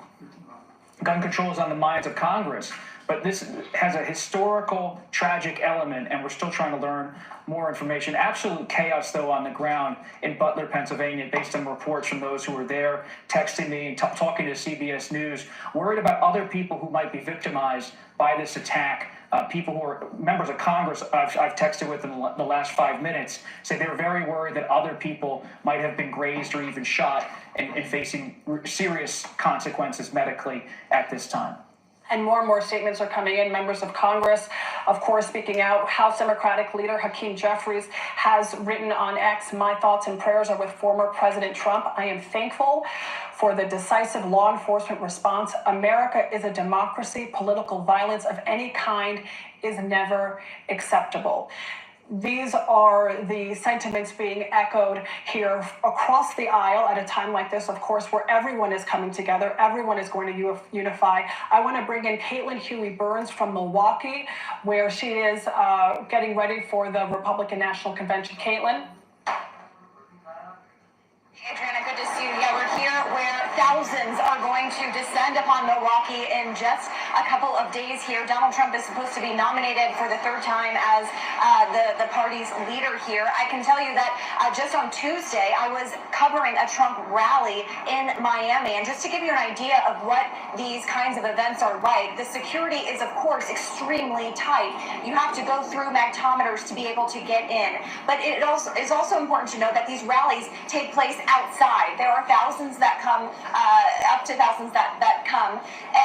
S7: gun control is on the minds of Congress. But this has a historical, tragic element, and we're still trying to learn more information. Absolute chaos, though, on the ground in Butler, Pennsylvania, based on reports from those who were there, texting me and talking to CBS News, worried about other people who might be victimized by this attack. People who are members of Congress I've texted with in the last 5 minutes say they're very worried that other people might have been grazed or even shot and facing serious consequences medically at this time.
S3: And more statements are coming in. Members of Congress, of course, speaking out. House Democratic leader Hakeem Jeffries has written on X, "My thoughts and prayers are with former President Trump. I am thankful for the decisive law enforcement response. America is a democracy. Political violence of any kind is never acceptable." These are the sentiments being echoed here across the aisle at a time like this, of course, where everyone is coming together. Everyone is going to unify. I want to bring in Caitlin Huey-Burns from Milwaukee, where she is getting ready for the Republican National Convention. Caitlin?
S9: Adriana, good to see you. Yeah, we're here where thousands are going to descend upon Milwaukee in just a couple of days here. Donald Trump is supposed to be nominated for the third time as the party's leader here. I can tell you that just on Tuesday, I was covering a Trump rally in Miami. And just to give you an idea of what these kinds of events are like, the security is, of course, extremely tight. You have to go through magnetometers to be able to get in. But it is also important to note that these rallies take place outside. There are thousands that come, up to thousands that come,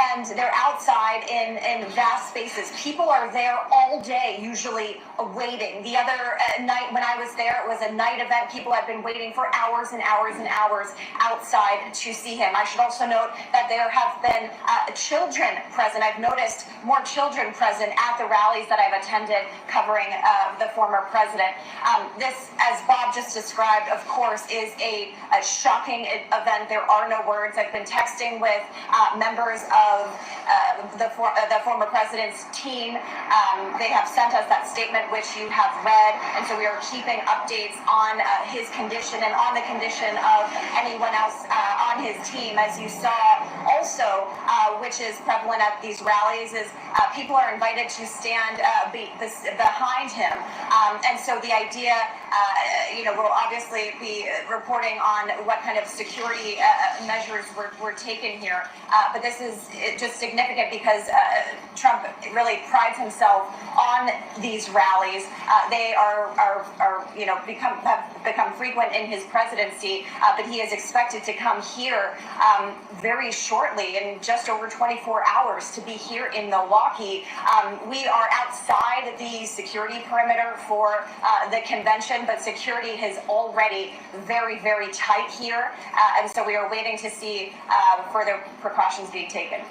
S9: and they're outside in vast spaces. People are there all day, usually waiting. The other night when I was there, it was a night event. People had been waiting for hours and hours and hours outside to see him. I should also note that there have been children present. I've noticed more children present at the rallies that I've attended covering the former president. This, as Bob just described, of course, is a shocking event. There are no words. I've been texting with members of the former president's team. They have sent us that statement, which you have read, and so we are keeping updates on his condition and on the condition of anyone else on his team. As you saw also, which is prevalent at these rallies, is people are invited to stand behind him. And so the idea, we'll obviously be reporting on what kind of security measures were taken here. But this is just significant because Trump really prides himself on these rallies. They have become frequent in his presidency, but he is expected to come here very shortly, in just over 24 hours, to be here in Milwaukee. We are outside the security perimeter for the convention, but security is already very, very tight here, and so we are waiting to see further precautions being taken.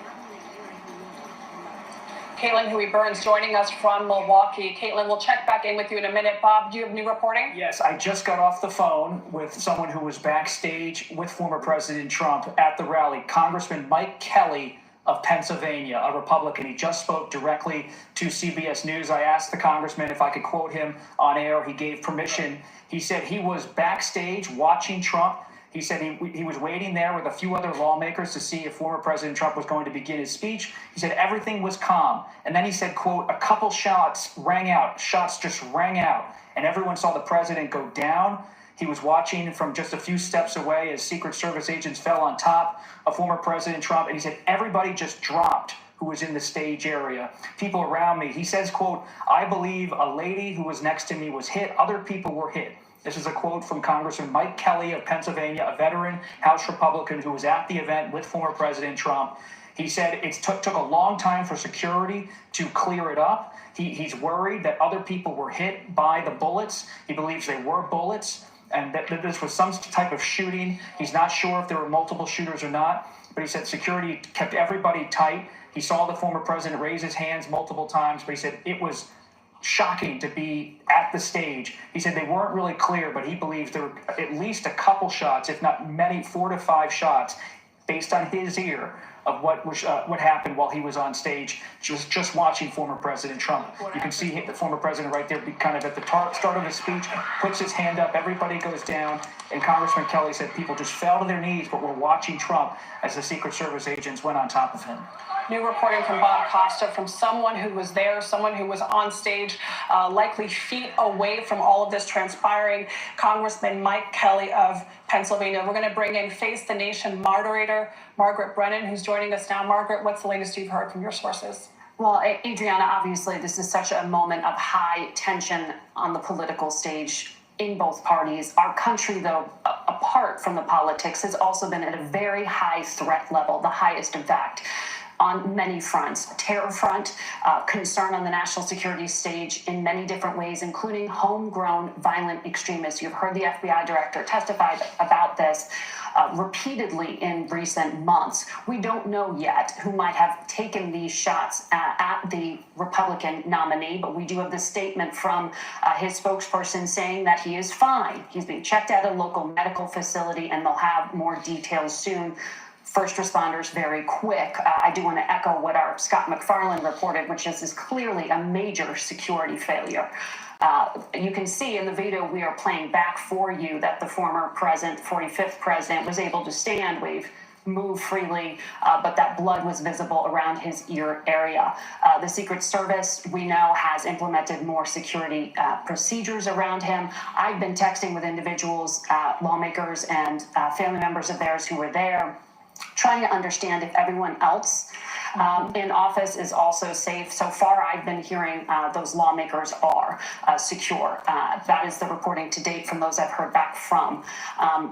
S3: Caitlin Huey-Burns joining us from Milwaukee. Caitlin, we'll check back in with you in a minute. Bob, do you have new reporting?
S7: Yes, I just got off the phone with someone who was backstage with former President Trump at the rally, Congressman Mike Kelly of Pennsylvania, a Republican. He just spoke directly to CBS News. I asked the congressman if I could quote him on air. He gave permission. He said he was backstage watching Trump. He said he was waiting there with a few other lawmakers to see if former President Trump was going to begin his speech. He said everything was calm. And then he said, quote, a couple shots rang out. Shots just rang out. And everyone saw the president go down. He was watching from just a few steps away as Secret Service agents fell on top of former President Trump. And he said everybody just dropped who was in the stage area. People around me. He says, quote, I believe a lady who was next to me was hit. Other people were hit. This is a quote from Congressman Mike Kelly of Pennsylvania, a veteran House Republican who was at the event with former President Trump. He said it took a long time for security to clear it up. He's worried that other people were hit by the bullets. He believes they were bullets and that this was some type of shooting. He's not sure if there were multiple shooters or not, but he said security kept everybody tight. He saw the former president raise his hands multiple times, but he said it was shocking to be at the stage. He said they weren't really clear, but he believes there were at least a couple shots, if not many, 4 to 5 shots, based on his ear of what happened while he was on stage, just watching former President Trump. You can see the former president right there, kind of at the start of his speech, puts his hand up, everybody goes down, and Congressman Kelly said people just fell to their knees, but were watching Trump as the Secret Service agents went on top of him.
S3: New reporting from Bob Costa, from someone who was there, someone who was on stage, likely feet away from all of this transpiring, Congressman Mike Kelly of Pennsylvania. We're going to bring in Face the Nation moderator Margaret Brennan, who's joining us now. Margaret, what's the latest you've heard from your sources?
S10: Well, Adriana, obviously, this is such a moment of high tension on the political stage in both parties. Our country, though, apart from the politics, has also been at a very high threat level, the highest, in fact, on many fronts. Terror front, concern on the national security stage in many different ways, including homegrown violent extremists. You've heard the FBI director testify about this repeatedly in recent months. We don't know yet who might have taken these shots at the Republican nominee, but we do have the statement from his spokesperson saying that he is fine. He's being checked at a local medical facility, and they'll have more details soon. First responders very quick. I do want to echo what our Scott McFarland reported, which is clearly a major security failure. You can see in the video we are playing back for you that the former president, 45th president, was able to stand, wave, move freely, but that blood was visible around his ear area. The Secret Service, we know, has implemented more security procedures around him. I've been texting with individuals, lawmakers, and family members of theirs who were there, trying to understand if everyone else in office is also safe. So far, I've been hearing those lawmakers are secure. That is the reporting to date from those I've heard back from.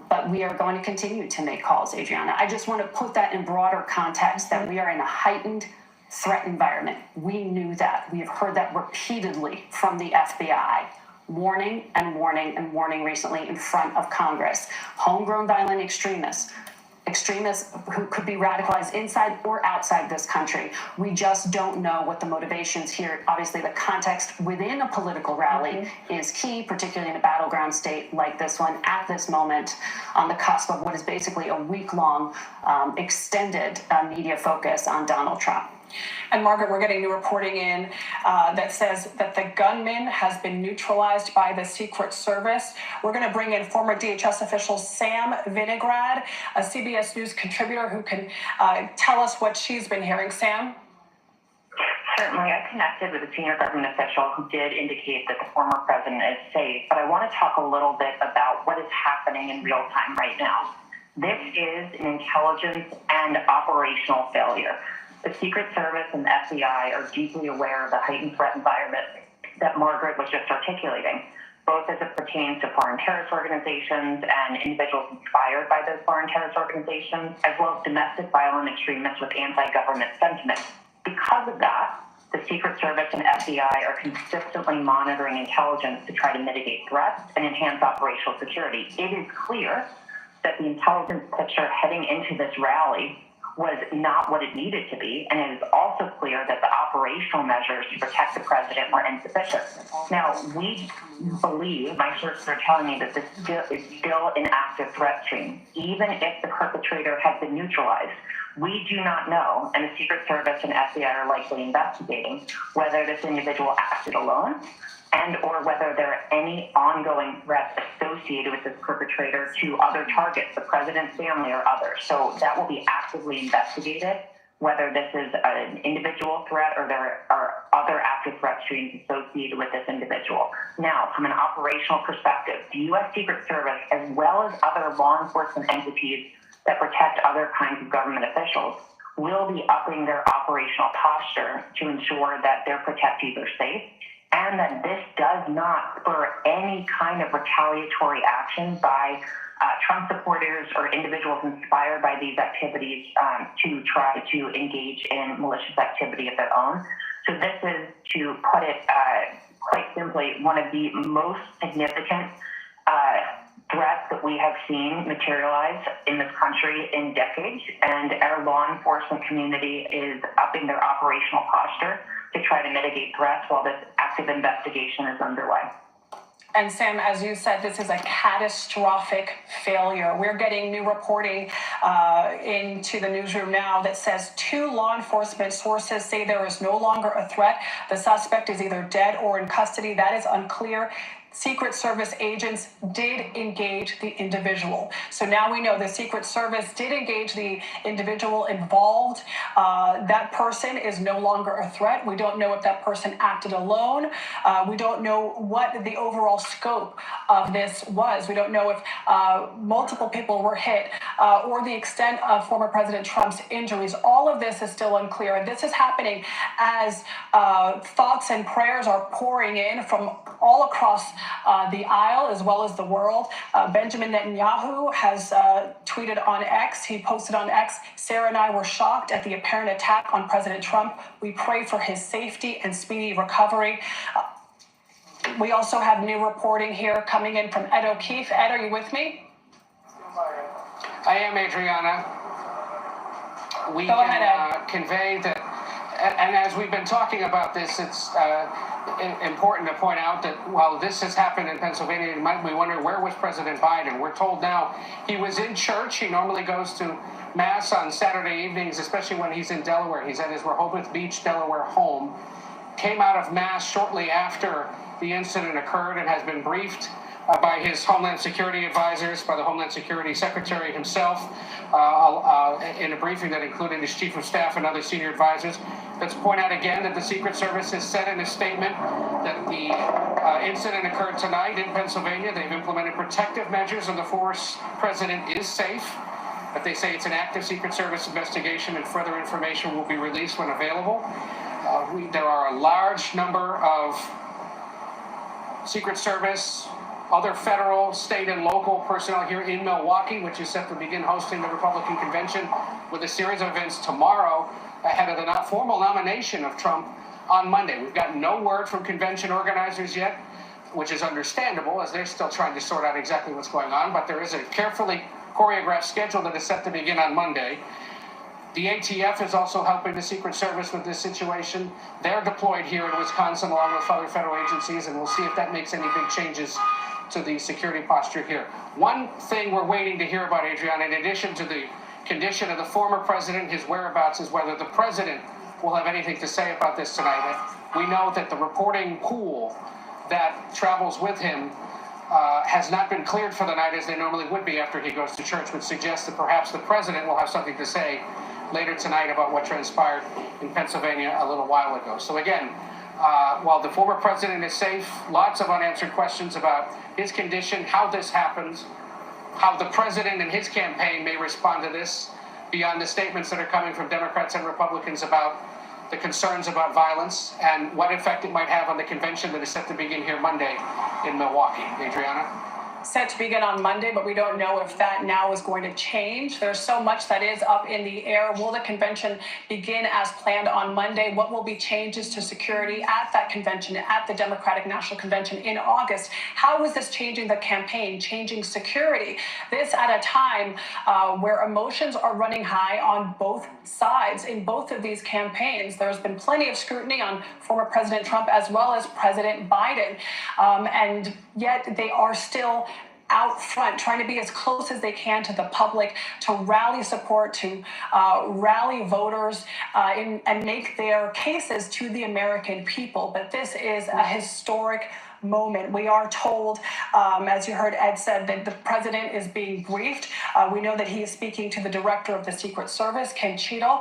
S10: But we are going to continue to make calls, Adriana. I just want to put that in broader context, that we are in a heightened threat environment. We knew that. We have heard that repeatedly from the FBI. Warning and warning and warning recently in front of Congress. Homegrown violent extremists who could be radicalized inside or outside this country. We just don't know what the motivations here. Obviously, the context within a political rally is key, particularly in a battleground state like this one, at this moment, on the cusp of what is basically a week-long extended media focus on Donald Trump.
S3: And Margaret, we're getting new reporting in that says that the gunman has been neutralized by the Secret Service. We're going to bring in former DHS official Sam Vinograd, a CBS News contributor who can tell us what she's been hearing. Sam?
S11: Certainly. I connected with a senior government official who did indicate that the former president is safe, but I want to talk a little bit about what is happening in real time right now. This is an intelligence and operational failure. The Secret Service and the FBI are deeply aware of the heightened threat environment that Margaret was just articulating, both as it pertains to foreign terrorist organizations and individuals inspired by those foreign terrorist organizations, as well as domestic violent extremists with anti-government sentiment. Because of that, the Secret Service and FBI are consistently monitoring intelligence to try to mitigate threats and enhance operational security. It is clear that the intelligence picture heading into this rally was not what it needed to be, and it is also clear that the operational measures to protect the president were insufficient. Now, we believe, my sources are telling me that this is still an active threat stream, even if the perpetrator has been neutralized. We do not know, and the Secret Service and FBI are likely investigating, whether this individual acted alone and or whether there are any ongoing threats associated with this perpetrator to other targets, the president's family or others. So that will be actively investigated, whether this is an individual threat or there are other active threat streams associated with this individual. Now, from an operational perspective, the U.S. Secret Service, as well as other law enforcement entities that protect other kinds of government officials, will be upping their operational posture to ensure that their protectees are safe, and that this does not spur any kind of retaliatory action by Trump supporters or individuals inspired by these activities to try to engage in malicious activity of their own. So this is, to put it quite simply, one of the most significant threats that we have seen materialize in this country in decades, and our law enforcement community is upping their operational posture to try to mitigate threats while this active investigation is underway.
S3: And Sam, as you said, this is a catastrophic failure. We're getting new reporting into the newsroom now that says 2 law enforcement sources say there is no longer a threat. The suspect is either dead or in custody. That is unclear. Secret Service agents did engage the individual. So now we know the Secret Service did engage the individual involved. That person is no longer a threat. We don't know if that person acted alone. We don't know what the overall scope of this was. We don't know if multiple people were hit or the extent of former President Trump's injuries. All of this is still unclear. And this is happening as thoughts and prayers are pouring in from all across the aisle as well as the world. Benjamin Netanyahu has tweeted on X. He posted on X, "Sarah and I were shocked at the apparent attack on President Trump. We pray for his safety and speedy recovery." We also have new reporting here coming in from Ed O'Keefe. Ed, are you with me?
S8: I am, Adriana. We
S3: Go ahead, Ed.
S8: Convey that, and as we've been talking about this, it's important to point out that while this has happened in Pennsylvania, you might be wondering, where was President Biden? We're told now he was in church. He normally goes to Mass on Saturday evenings, especially when he's in Delaware. He's at his Rehoboth Beach, Delaware home. Came out of Mass shortly after the incident occurred and has been briefed by his Homeland Security advisors, by the Homeland Security Secretary himself, in a briefing that included his Chief of Staff and other senior advisors. Let's point out again that the Secret Service has said in a statement that the incident occurred tonight in Pennsylvania. They've implemented protective measures and the former president is safe. But they say it's an active Secret Service investigation and further information will be released when available. There are a large number of Secret Service, other federal, state, and local personnel here in Milwaukee, which is set to begin hosting the Republican convention with a series of events tomorrow ahead of the formal nomination of Trump on Monday. We've got no word from convention organizers yet, which is understandable as they're still trying to sort out exactly what's going on, but there is a carefully choreographed schedule that is set to begin on Monday. The ATF is also helping the Secret Service with this situation. They're deployed here in Wisconsin along with other federal agencies, and we'll see if that makes any big changes to the security posture here. One thing we're waiting to hear about, Adriana, in addition to the condition of the former president, his whereabouts, is whether the president will have anything to say about this tonight. We know that the reporting pool that travels with him has not been cleared for the night as they normally would be after he goes to church, which suggests that perhaps the president will have something to say later tonight about what transpired in Pennsylvania a little while ago. So again, while the former president is safe, lots of unanswered questions about his condition, how this happens, how the president and his campaign may respond to this, beyond the statements that are coming from Democrats and Republicans about the concerns about violence and what effect it might have on the convention that is set to begin here Monday in Milwaukee. Adriana?
S3: Set to begin on Monday, but we don't know if that now is going to change. There's so much that is up in the air. Will the convention begin as planned on Monday? What will be changes to security at that convention, at the Democratic National Convention in August? How is this changing the campaign, changing security? This at a time where emotions are running high on both sides in both of these campaigns. There's been plenty of scrutiny on former President Trump as well as President Biden, and yet they are still out front, trying to be as close as they can to the public, to rally support, to rally voters and make their cases to the American people. But this is a historic moment. We are told, as you heard Ed said, that the president is being briefed. We know that he is speaking to the director of the Secret Service, Ken Cheadle.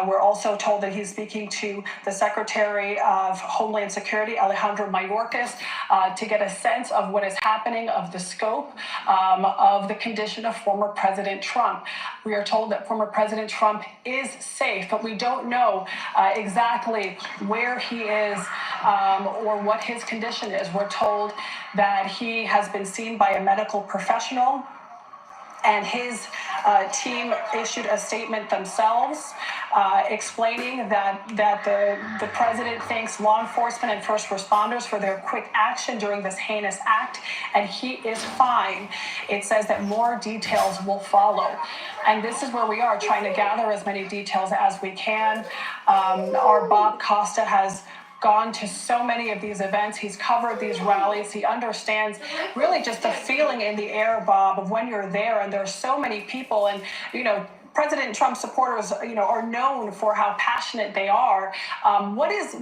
S3: We're also told that he's speaking to the Secretary of Homeland Security, Alejandro Mayorkas, to get a sense of what is happening, of the scope of the condition of former President Trump. We are told that former President Trump is safe, but we don't know exactly where he is or what his condition is. We're told that he has been seen by a medical professional, and his team issued a statement themselves explaining that the president thanks law enforcement and first responders for their quick action during this heinous act, and he is fine. It says that more details will follow. And this is where we are, trying to gather as many details as we can. Our Bob Costa has gone to so many of these events. He's covered these rallies. He understands really just the feeling in the air, Bob, of when you're there and there's so many people. And, you know, President Trump supporters, are known for how passionate they are. What is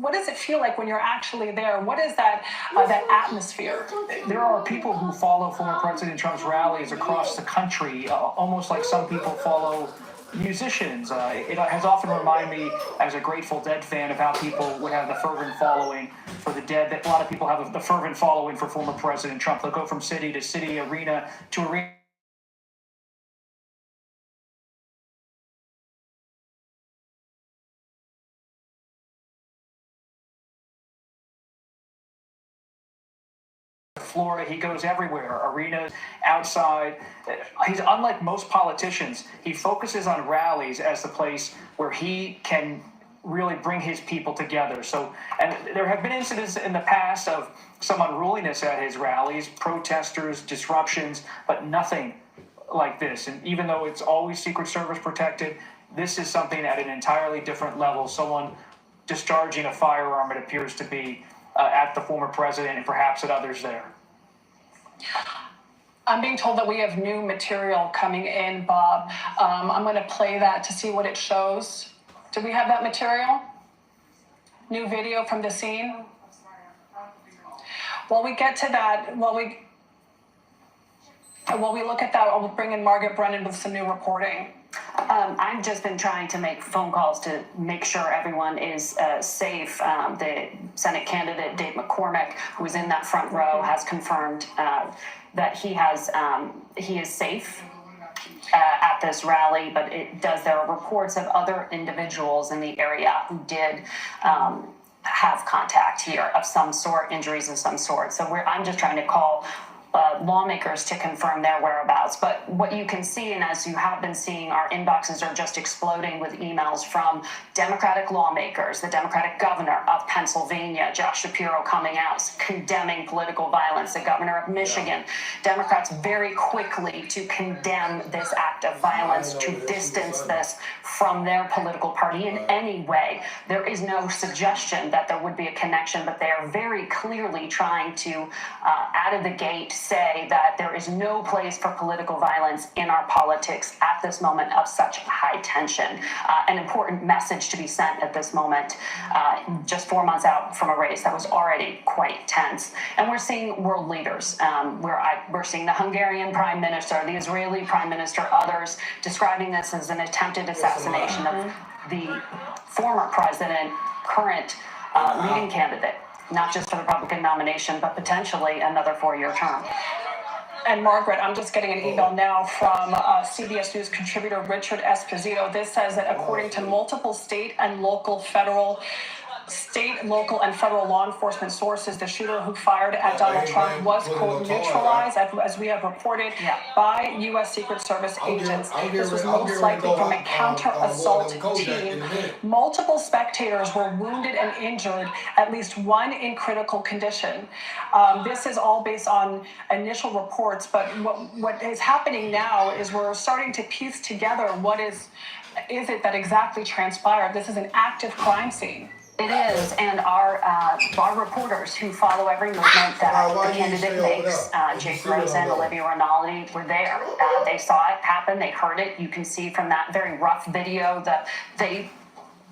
S3: what does it feel like when you're actually there? What is that that atmosphere?
S7: There are people who follow former President Trump's rallies across the country, almost like some people follow musicians. It has often reminded me, as a Grateful Dead fan, of how people would have the fervent following for the Dead. That a lot of people have the fervent following for former President Trump. They'll go from city to city, arena to arena. Florida, he goes everywhere, arenas, outside. He's unlike most politicians. He focuses on rallies as the place where he can really bring his people together. So, and there have been incidents in the past of some unruliness at his rallies, protesters, disruptions, but nothing like this. And even though it's always Secret Service protected, this is something at an entirely different level. Someone discharging a firearm, it appears to be, at the former president and perhaps at others there.
S3: I'm being told that we have new material coming in, Bob. I'm going to play that to see what it shows. Do we have that material? New video from the scene? While we get to that, while we look at that, I'll bring in Margaret Brennan with some new reporting.
S10: I've just been trying to make phone calls to make sure everyone is safe. The Senate candidate, Dave McCormick, who is in that front row, has confirmed that he is safe at this rally, but there are reports of other individuals in the area who did have contact here of some sort, injuries of some sort. So I'm just trying to call lawmakers to confirm their whereabouts. But what you can see, and as you have been seeing, our inboxes are just exploding with emails from Democratic lawmakers, the Democratic governor of Pennsylvania, Josh Shapiro, coming out condemning political violence, the governor of Michigan, Democrats very quickly to condemn this act of violence, to distance this from their political party in any way. There is no suggestion that there would be a connection, but they are very clearly trying to, out of the gate, say that there is no place for political violence in our politics at this moment of such high tension. An important message to be sent at this moment, just 4 months out from a race that was already quite tense. And we're seeing world leaders. We're seeing the Hungarian prime minister, the Israeli prime minister, others describing this as an attempted assassination of the former president, current leading candidate, not just for the Republican nomination, but potentially another 4-year term.
S3: And Margaret, I'm just getting an email now from CBS News contributor Richard Esposito. This says that according to multiple state, local, and federal law enforcement sources, the shooter who fired at Donald Trump was, quote, neutralized, as we have reported, by U.S. Secret Service agents. This was most likely from a counter-assault team. Multiple spectators were wounded and injured, at least one in critical condition. This is all based on initial reports, but what is happening now is we're starting to piece together what is it that exactly transpired. This is an active crime scene.
S10: It is, and our reporters who follow every movement that the candidate makes, Jake Rosen, Olivia Rinaldi, were there. They saw it happen, they heard it. You can see from that very rough video that they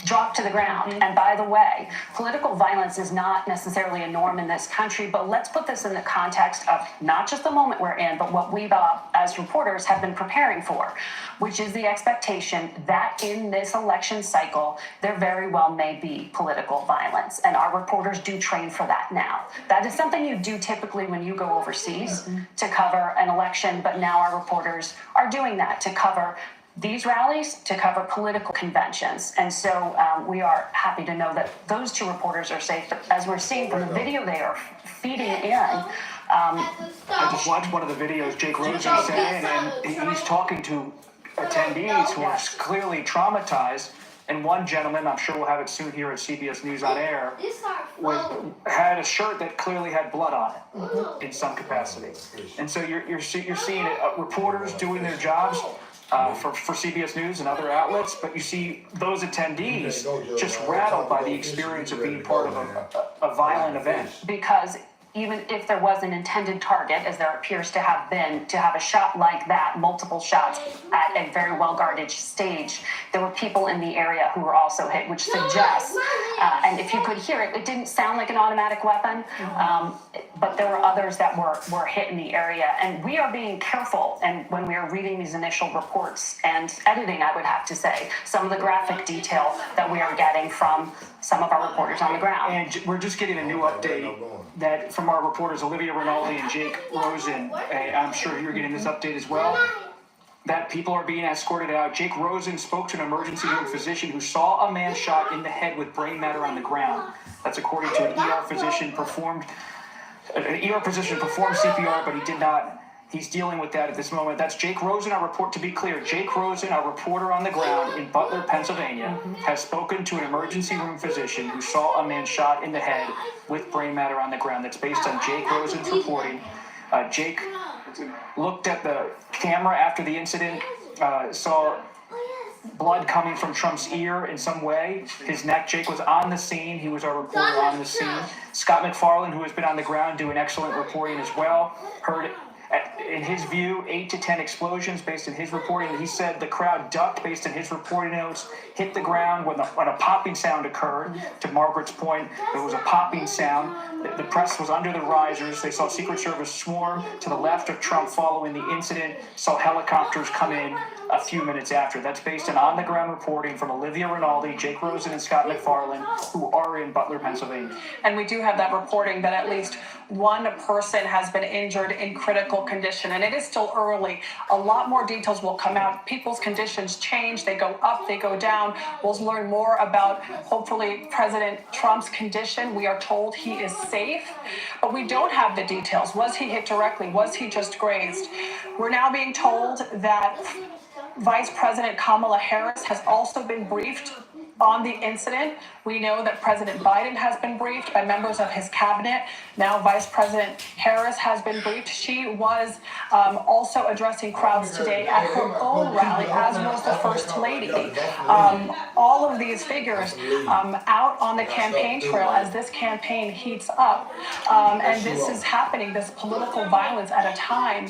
S10: dropped to the ground. And by the way, political violence is not necessarily a norm in this country, but let's put this in the context of not just the moment we're in, but what we as reporters have been preparing for, which is the expectation that in this election cycle, there very well may be political violence. And our reporters do train for that now. That is something you do typically when you go overseas to cover an election, but now our reporters are doing that to cover these rallies, to cover political conventions. And so we are happy to know that those two reporters are safe. But as we're seeing from the video, they are feeding in.
S7: I just watched one of the videos Jake Rosen saying, and he's talking to attendees who are clearly traumatized. And one gentleman, I'm sure we'll have it soon here at CBS News on Air, had a shirt that clearly had blood on it in some capacity. And so you're seeing reporters doing their jobs for CBS News and other outlets, but you see those attendees just rattled by the experience of being part of a violent event.
S10: Because even if there was an intended target, as there appears to have been, to have a shot like that, multiple shots at a very well-guarded stage, there were people in the area who were also hit, which suggests, and if you could hear it, it didn't sound like an automatic weapon, but there were others that were hit in the area. And we are being careful, and when we are reading these initial reports and editing, I would have to say, some of the graphic detail that we are getting from some of our reporters on the ground.
S7: And we're just getting a new update that from our reporters, Olivia Rinaldi and Jake Rosen. I'm sure you're getting this update as well, that people are being escorted out. Jake Rosen spoke to an emergency room physician who saw a man shot in the head with brain matter on the ground. That's according to an ER physician performed CPR, but he did not. He's dealing with that at this moment. That's Jake Rosen, our report. To be clear, Jake Rosen, our reporter on the ground in Butler, Pennsylvania, has spoken to an emergency room physician who saw a man shot in the head with brain matter on the ground. That's based on Jake Rosen's reporting. Jake looked at the camera after the incident, saw blood coming from Trump's ear in some way. His neck. Jake was on the scene. He was our reporter on the scene. Scott McFarland, who has been on the ground doing excellent reporting as well, heard, in his view, 8 to 10 explosions based on his reporting. He said the crowd ducked based on his reporting notes, hit the ground when a popping sound occurred. To Margaret's point, there was a popping sound. The press was under the risers. They saw Secret Service swarm to the left of Trump following the incident, saw helicopters come in a few minutes after. That's based on the-ground reporting from Olivia Rinaldi, Jake Rosen, and Scott McFarland, who are in Butler, Pennsylvania.
S3: And we do have that reporting that at least one person has been injured in critical condition, and it is still early. A lot more details will come out. People's conditions change. They go up, they go down. We'll learn more about, hopefully, President Trump's condition. We are told he is safe, but we don't have the details. Was he hit directly? Was he just grazed? We're now being told that Vice President Kamala Harris has also been briefed on the incident. We know that President Biden has been briefed by members of his cabinet. Now Vice President Harris has been briefed. She was also addressing crowds today at her own rally, as was the First Lady. All of these figures out on the campaign trail as this campaign heats up. And this is happening, this political violence, at a time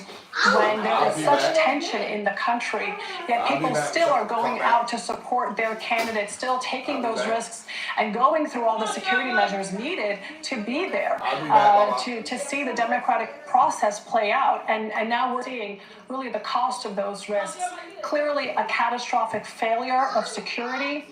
S3: when there is such tension in the country, yet people still are going out to support their candidates, still taking those risks and going through all the security measures needed to be there, to see the democratic process play out. And now we're seeing really the cost of those risks. Clearly a catastrophic failure of security